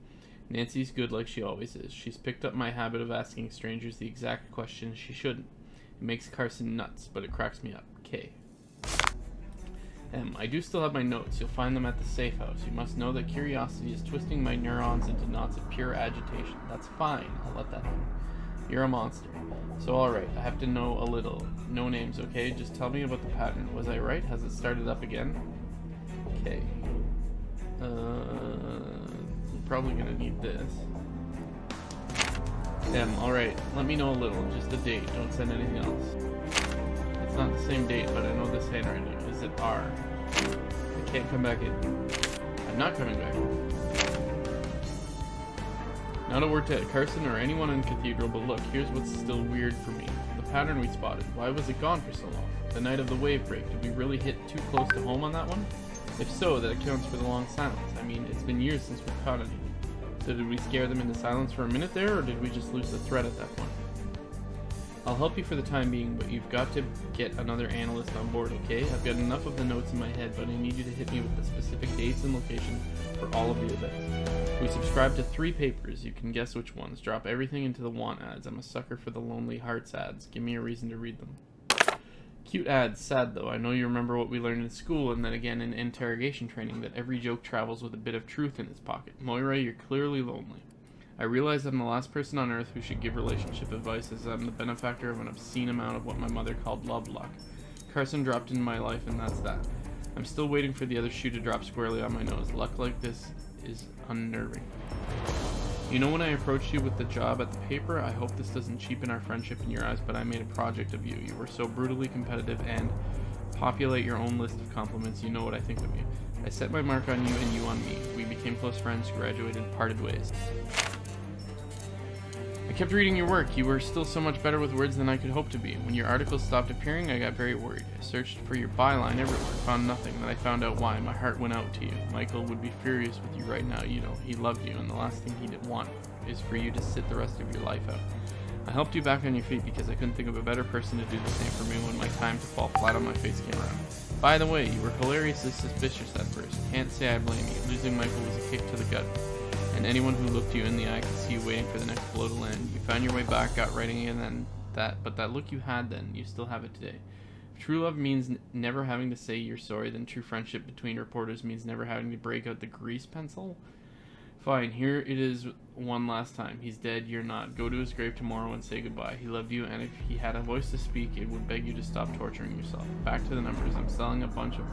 Nancy's good like she always is. She's picked up my habit of asking strangers the exact questions she shouldn't. It makes Carson nuts, but it cracks me up. K. I do still have my notes. You'll find them at the safe house. You must know that curiosity is twisting my neurons into knots of pure agitation. That's fine. I'll let that happen. You're a monster. So alright, I have to know a little. No names, okay? Just tell me about the pattern. Was I right? Has it started up again? Okay. I'm probably gonna need this. Alright. Let me know a little. Just a date. Don't send anything else. It's not the same date, but I know this handwriting. Is it R? I can't come back in. I'm not coming back in. Not a word to Carson or anyone in Cathedral, but look, here's what's still weird for me. The pattern we spotted. Why was it gone for so long? The night of the wave break. Did we really hit too close to home on that one? If so, that accounts for the long silence. I mean, it's been years since we've caught anything. So did we scare them into silence for a minute there, or did we just lose the thread at that point? I'll help you for the time being, but you've got to get another analyst on board, okay? I've got enough of the notes in my head, but I need you to hit me with the specific dates and locations for all of the events. We subscribe to 3 papers. You can guess which ones. Drop everything into the want ads. I'm a sucker for the Lonely Hearts ads. Give me a reason to read them. Cute ads, sad though. I know you remember what we learned in school and then again in interrogation training, that every joke travels with a bit of truth in its pocket. Moira, you're clearly lonely. I realize I'm the last person on earth who should give relationship advice, as I'm the benefactor of an obscene amount of what my mother called love luck. Carson dropped into my life and that's that. I'm still waiting for the other shoe to drop squarely on my nose. Luck like this is unnerving. You know, when I approached you with the job at the paper, I hope this doesn't cheapen our friendship in your eyes, but I made a project of you. You were so brutally competitive and populate your own list of compliments. You know what I think of you. I set my mark on you and you on me. We became close friends, graduated, parted ways. I kept reading your work. You were still so much better with words than I could hope to be. When your articles stopped appearing, I got very worried. I searched for your byline everywhere, found nothing. Then I found out why. My heart went out to you. Michael would be furious with you right now. You know, he loved you, and the last thing he'd want is for you to sit the rest of your life out. I helped you back on your feet because I couldn't think of a better person to do the same for me when my time to fall flat on my face came around. By the way, you were hilariously suspicious at first. Can't say I blame you. Losing Michael was a kick to the gut. And anyone who looked you in the eye could see you waiting for the next blow to land. You found your way back, got writing again, and but that look you had then, you still have it today. If true love means never having to say you're sorry, then true friendship between reporters means never having to break out the grease pencil. Fine, here it is one last time. He's dead, you're not. Go to his grave tomorrow and say goodbye. He loved you, and if he had a voice to speak, it would beg you to stop torturing yourself. Back to the numbers. I'm selling a bunch of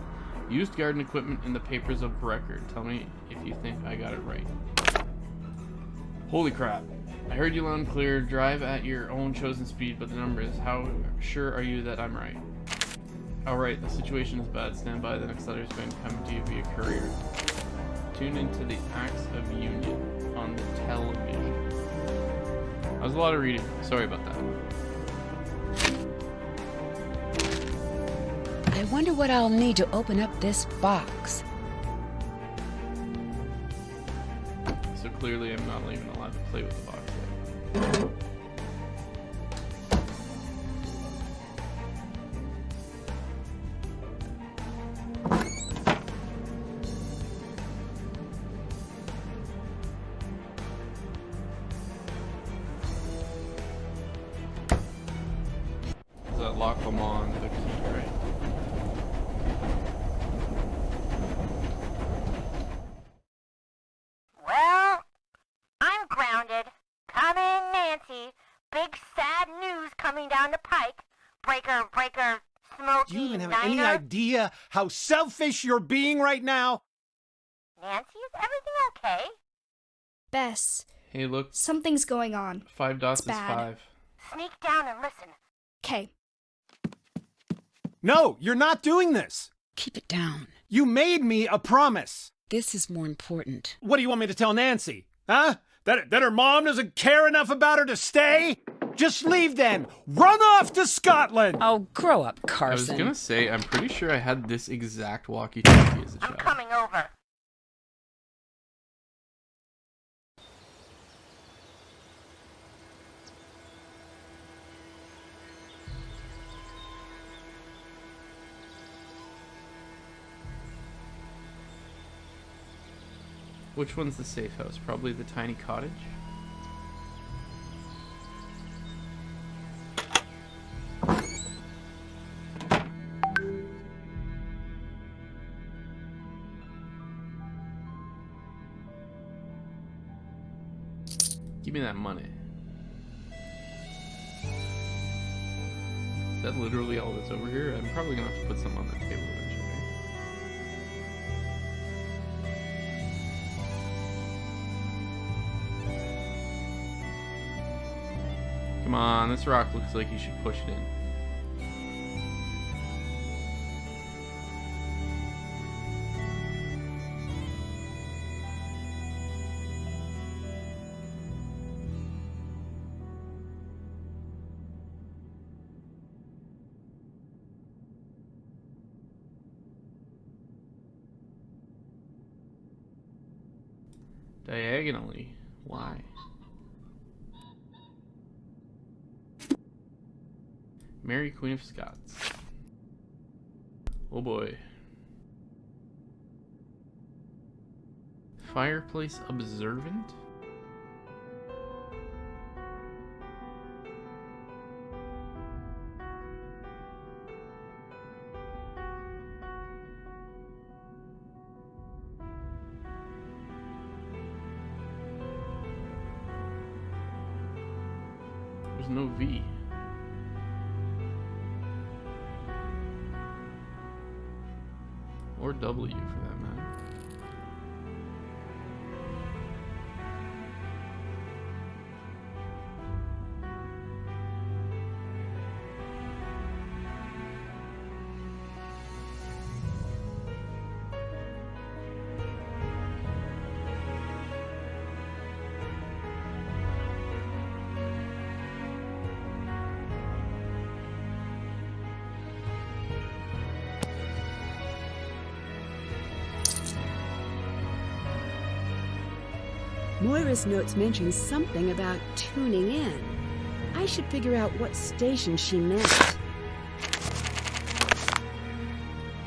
used garden equipment in the papers of record. Tell me if you think I got it right. Holy crap. I heard you loud and clear. Drive at your own chosen speed, but the number is. How sure are you that I'm right? Alright, the situation is bad. Stand by. The next letter is going to come to you via courier. Tune into the Acts of Union on the television. That was a lot of reading. Sorry about that. I wonder what I'll need to open up this box. So clearly I'm not even allowed to play with the box yet. Does that lock them on the key, right? Well, I'm grounded. Come in, Nancy. Big sad news coming down the pike. Breaker, Smokey, Do you even have Niner. any idea how selfish you're being right now? Nancy, is everything okay? Bess, Hey, look. something's going on. 5 dots It's is bad. 5. Sneak down and listen. Okay. No, you're not doing this. Keep it down. You made me a promise. This is more important. What do you want me to tell Nancy? Huh? That her mom doesn't care enough about her to stay? Just leave then. Run off to Scotland. Oh, grow up, I was Carson. gonna say, I'm pretty sure I had this exact walkie-talkie as a I'm child. coming over. Which one's the safe house? Probably the tiny cottage? Give me that money. Is that literally all that's over here? I'm probably gonna have to put some on the table eventually. Come on, this rock looks like you should push it in. Diagonally. Why? Mary, Queen of Scots. Oh boy. Fireplace observant? There's no V. Or W for that matter. Moira's notes mention something about tuning in. I should figure out what station she meant.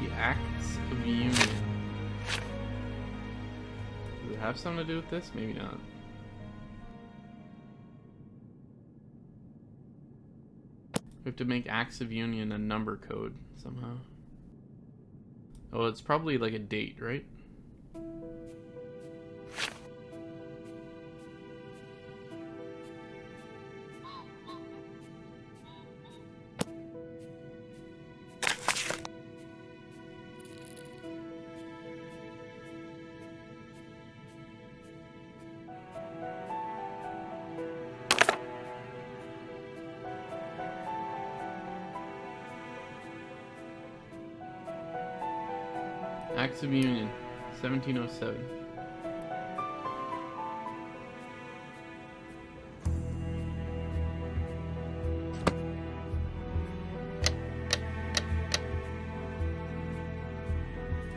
The Acts of Union. Does it have something to do with this? Maybe not. We have to make Acts of Union a number code somehow. Oh, it's probably like a date, right? Acts of Union, 1707.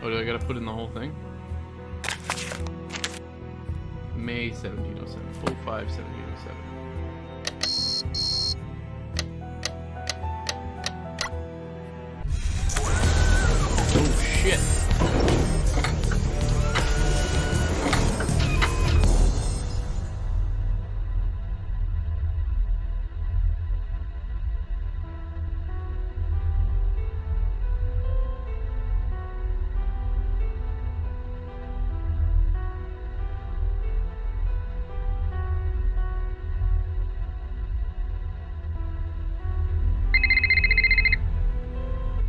Oh, do I gotta put in the whole thing? May 1707. 05 1707. Oh shit.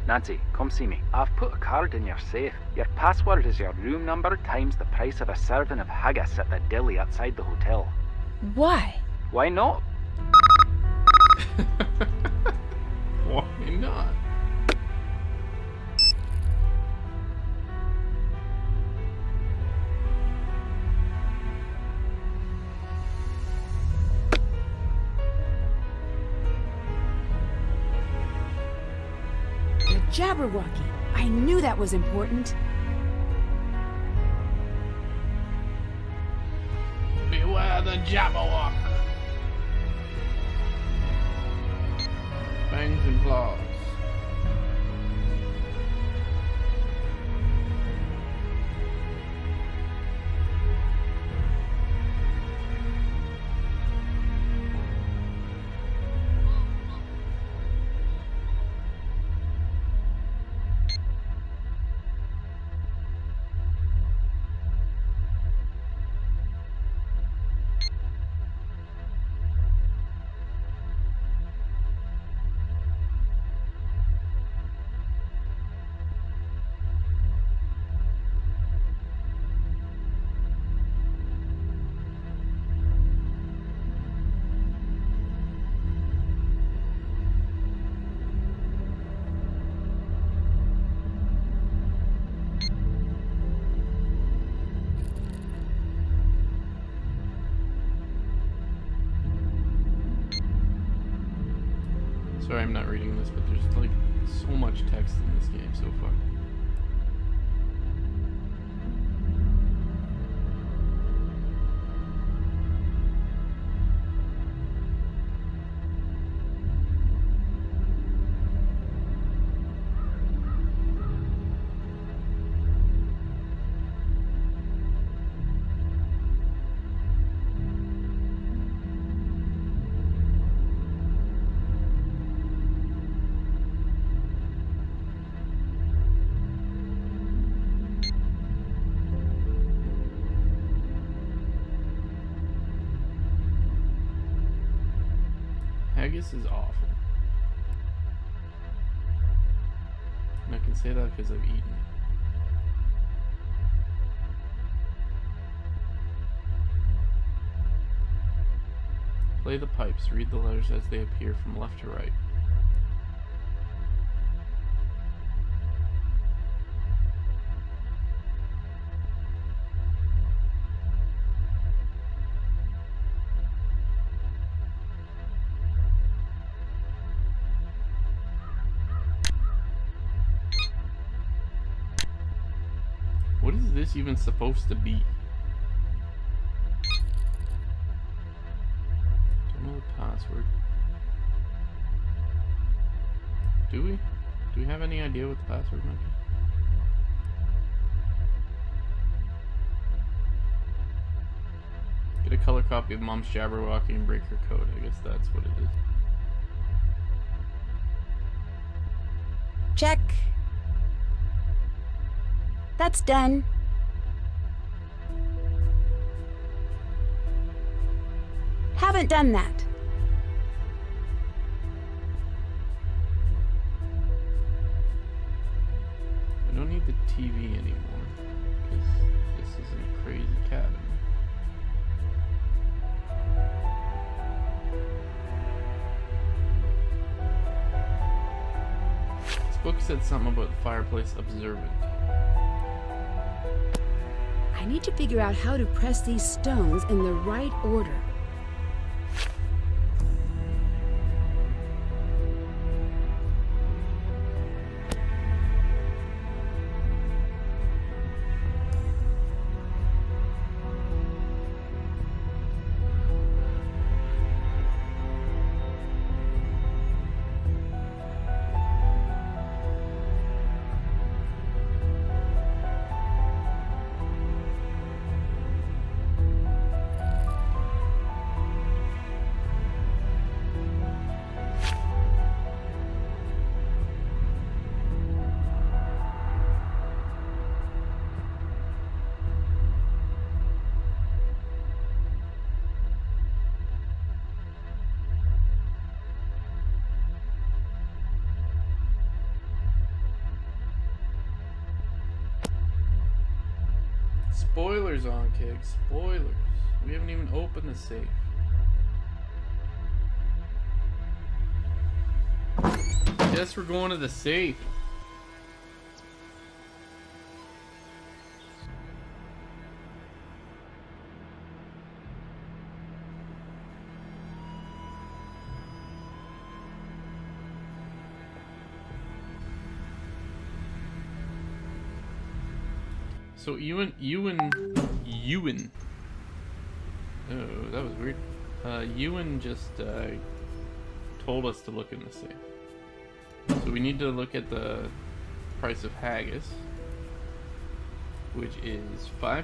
Nancy, come see me. I've put a card in your safe. Your password is your room number times the price of a serving of haggis at the deli outside the hotel. Why? Why not? Why not? The Jabberwocky. I knew that was important. Beware the Jabberwock. Fangs and claws. Sorry, I'm not reading this, but there's like so much text in this game so far. Haggis is awful. And I can say that because I've eaten it. Play the pipes. Read the letters as they appear from left to right. What is this even supposed to be? Don't know the password. Do we? Do we have any idea what the password might be? Get a color copy of Mom's Jabberwocky and break her code. I guess that's what it is. Check. That's done. Haven't done that. I don't need the TV anymore, because this isn't a crazy cabin. This book said something about the fireplace observant. need to figure out how to press these stones in the right order. Spoilers on, Keg. Spoilers. We haven't even opened the safe. Guess we're going to the safe. So Ewan. Oh, that was weird. Ewan just told us to look in the safe. So we need to look at the price of haggis, which is £5.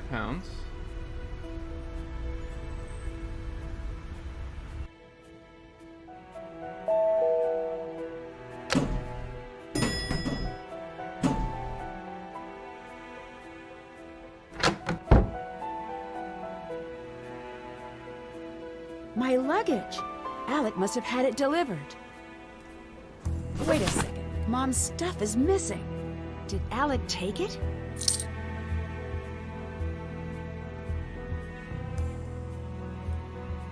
My luggage! Alec must have had it delivered. Wait a second. Mom's stuff is missing. Did Alec take it?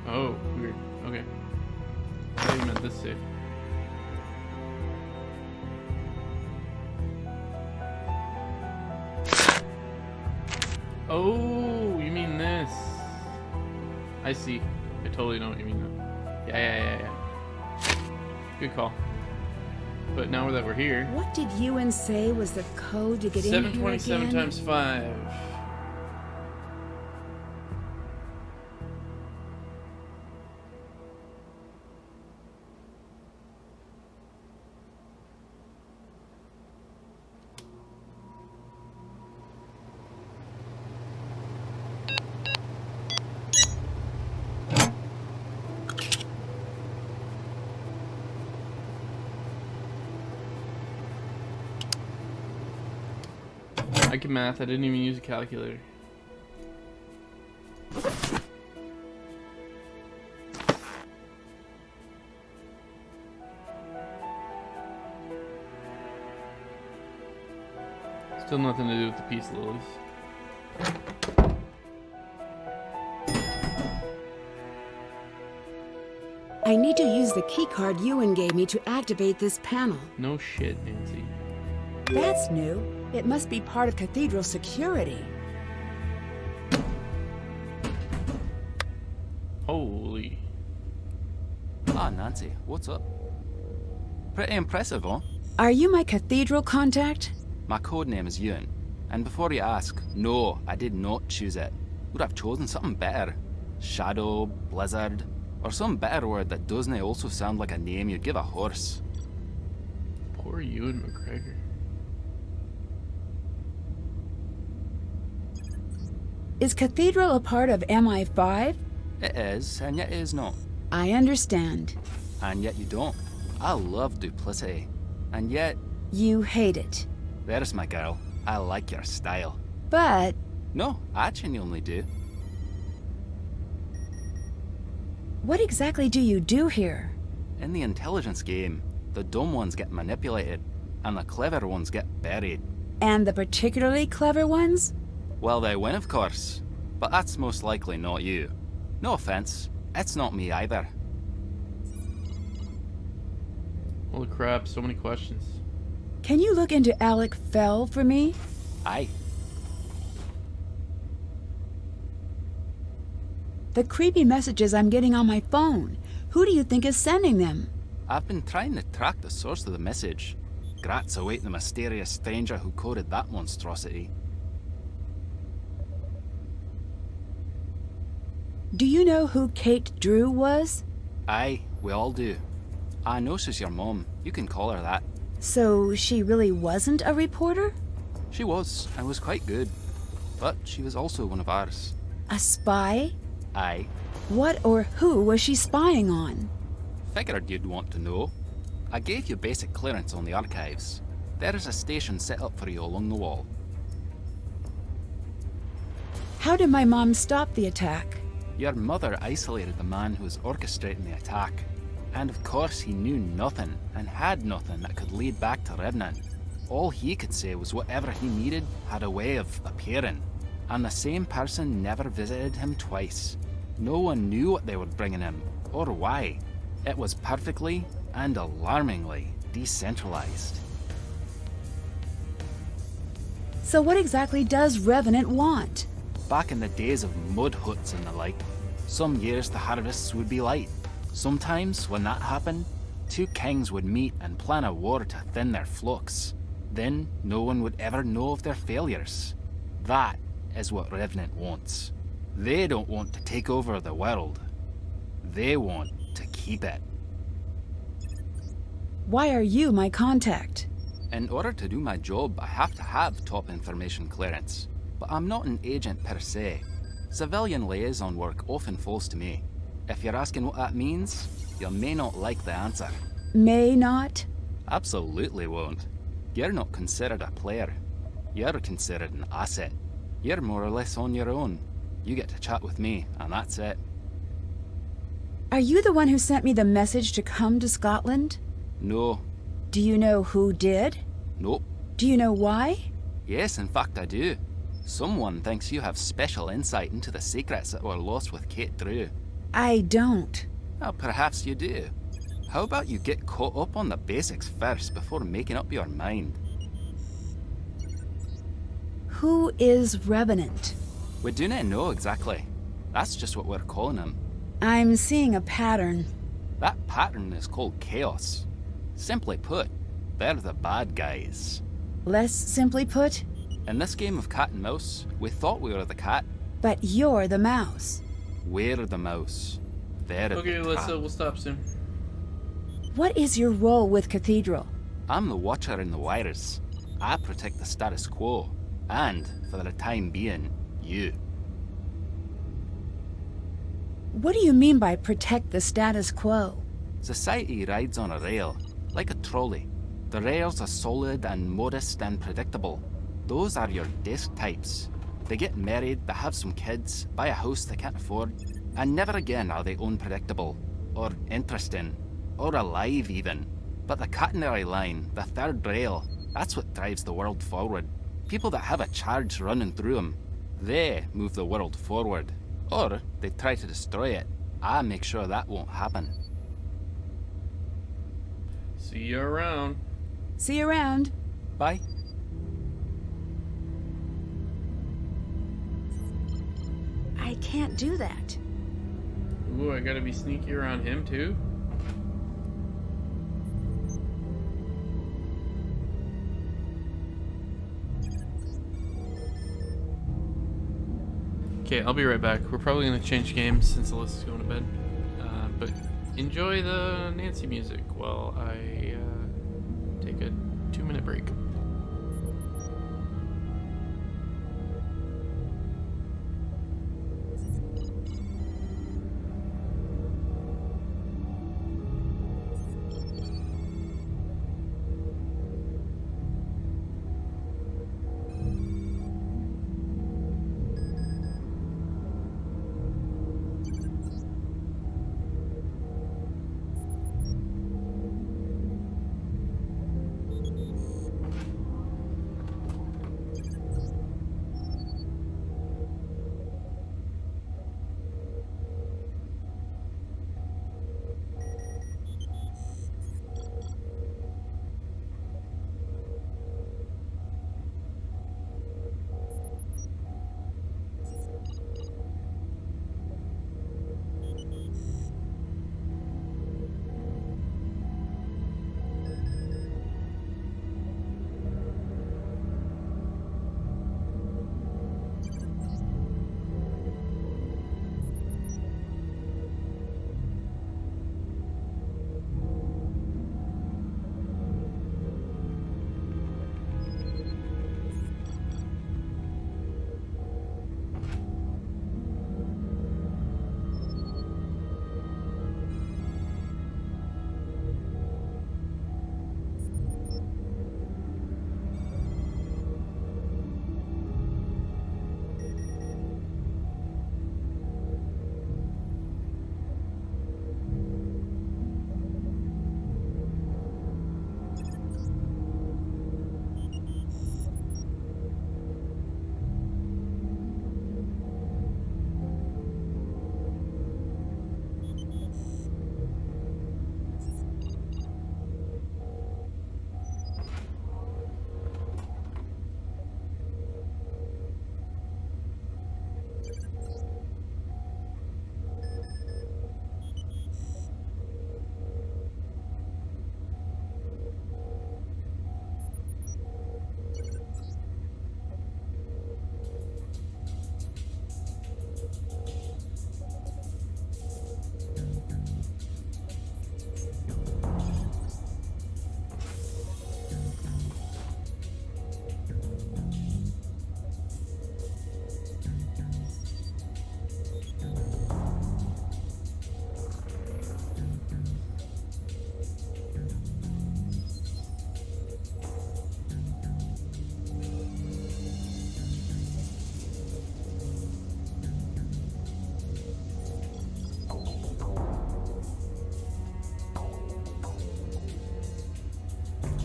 Oh, weird. Okay. I thought you meant this safe. Oh, you mean this? I see. I totally know what you mean now. Yeah. Good call. But now that we're here... What did Ewan say was the code to get in here again? 727 times 5. I can math, I didn't even use a calculator. Still nothing to do with the peace lilies. I need to use the keycard Ewan gave me to activate this panel. No shit, Nancy. That's new. It must be part of Cathedral security. Holy. Ah, Nancy, what's up? Pretty impressive, huh? Are you my Cathedral contact? My code name is Ewan. And before you ask, no, I did not choose it. Would have chosen something better. Shadow, Blizzard, or some better word that doesn't also sound like a name you'd give a horse. Poor Ewan McGregor. Is Cathedral a part of MI5? It is, and yet it is not. I understand. And yet you don't. I love duplicity. And yet... You hate it. There's my girl. I like your style. But... No, I genuinely do. What exactly do you do here? In the intelligence game, the dumb ones get manipulated, and the clever ones get buried. And the particularly clever ones? Well, they win, of course. But that's most likely not you. No offense, it's not me either. Holy crap, so many questions. Can you look into Alec Fell for me? Aye. The creepy messages I'm getting on my phone. Who do you think is sending them? I've been trying to track the source of the message. Grats await the mysterious stranger who coded that monstrosity. Do you know who Kate Drew was? Aye, we all do. I know she's your mom. You can call her that. So she really wasn't a reporter? She was, and was quite good. But she was also one of ours. A spy? Aye. What or who was she spying on? Figured you'd want to know. I gave you basic clearance on the archives. There is a station set up for you along the wall. How did my mom stop the attack? Your mother isolated the man who was orchestrating the attack. And of course he knew nothing, and had nothing that could lead back to Revenant. All he could say was whatever he needed had a way of appearing. And the same person never visited him twice. No one knew what they were bringing him, or why. It was perfectly and alarmingly decentralized. So what exactly does Revenant want? Back in the days of mud huts and the like, some years the harvests would be light. Sometimes, when that happened, two kings would meet and plan a war to thin their flocks. Then, no one would ever know of their failures. That is what Revenant wants. They don't want to take over the world. They want to keep it. Why are you my contact? In order to do my job, I have to have top information clearance. But I'm not an agent per se. Civilian liaison work often falls to me. If you're asking what that means, you may not like the answer. May not? Absolutely won't. You're not considered a player. You're considered an asset. You're more or less on your own. You get to chat with me, and that's it. Are you the one who sent me the message to come to Scotland? No. Do you know who did? Nope. Do you know why? Yes, in fact I do. Someone thinks you have special insight into the secrets that were lost with Kate Drew. I don't. Well, perhaps you do. How about you get caught up on the basics first before making up your mind? Who is Revenant? We do not know exactly. That's just what we're calling him. I'm seeing a pattern. That pattern is called chaos. Simply put, they're the bad guys. Less simply put? In this game of cat and mouse, we thought we were the cat. But you're the mouse. We're the mouse. They're Okay, the let's cat. we'll stop soon. What is your role with Cathedral? I'm the watcher in the wires. I protect the status quo. And, for the time being, you. What do you mean by protect the status quo? Society rides on a rail, like a trolley. The rails are solid and modest and predictable. Those are your desk types. They get married, they have some kids, buy a house they can't afford, and never again are they unpredictable, or interesting, or alive even. But the catenary line, the third rail, that's what drives the world forward. People that have a charge running through them, they move the world forward. Or they try to destroy it. I make sure that won't happen. See you around. See you around. Bye. I can't do that. Ooh, I gotta be sneaky around him too? Okay, I'll be right back. We're probably gonna change games since Alyssa's going to bed. But enjoy the Nancy music while I take a 2-minute break.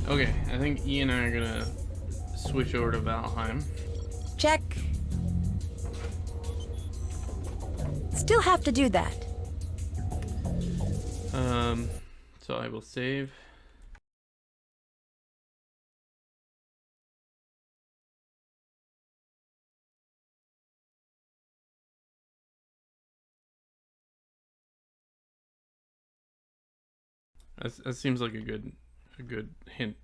Okay, I think Ian and I are gonna switch over to Valheim. Check. Still have to do that. So I will save. That seems like a good hint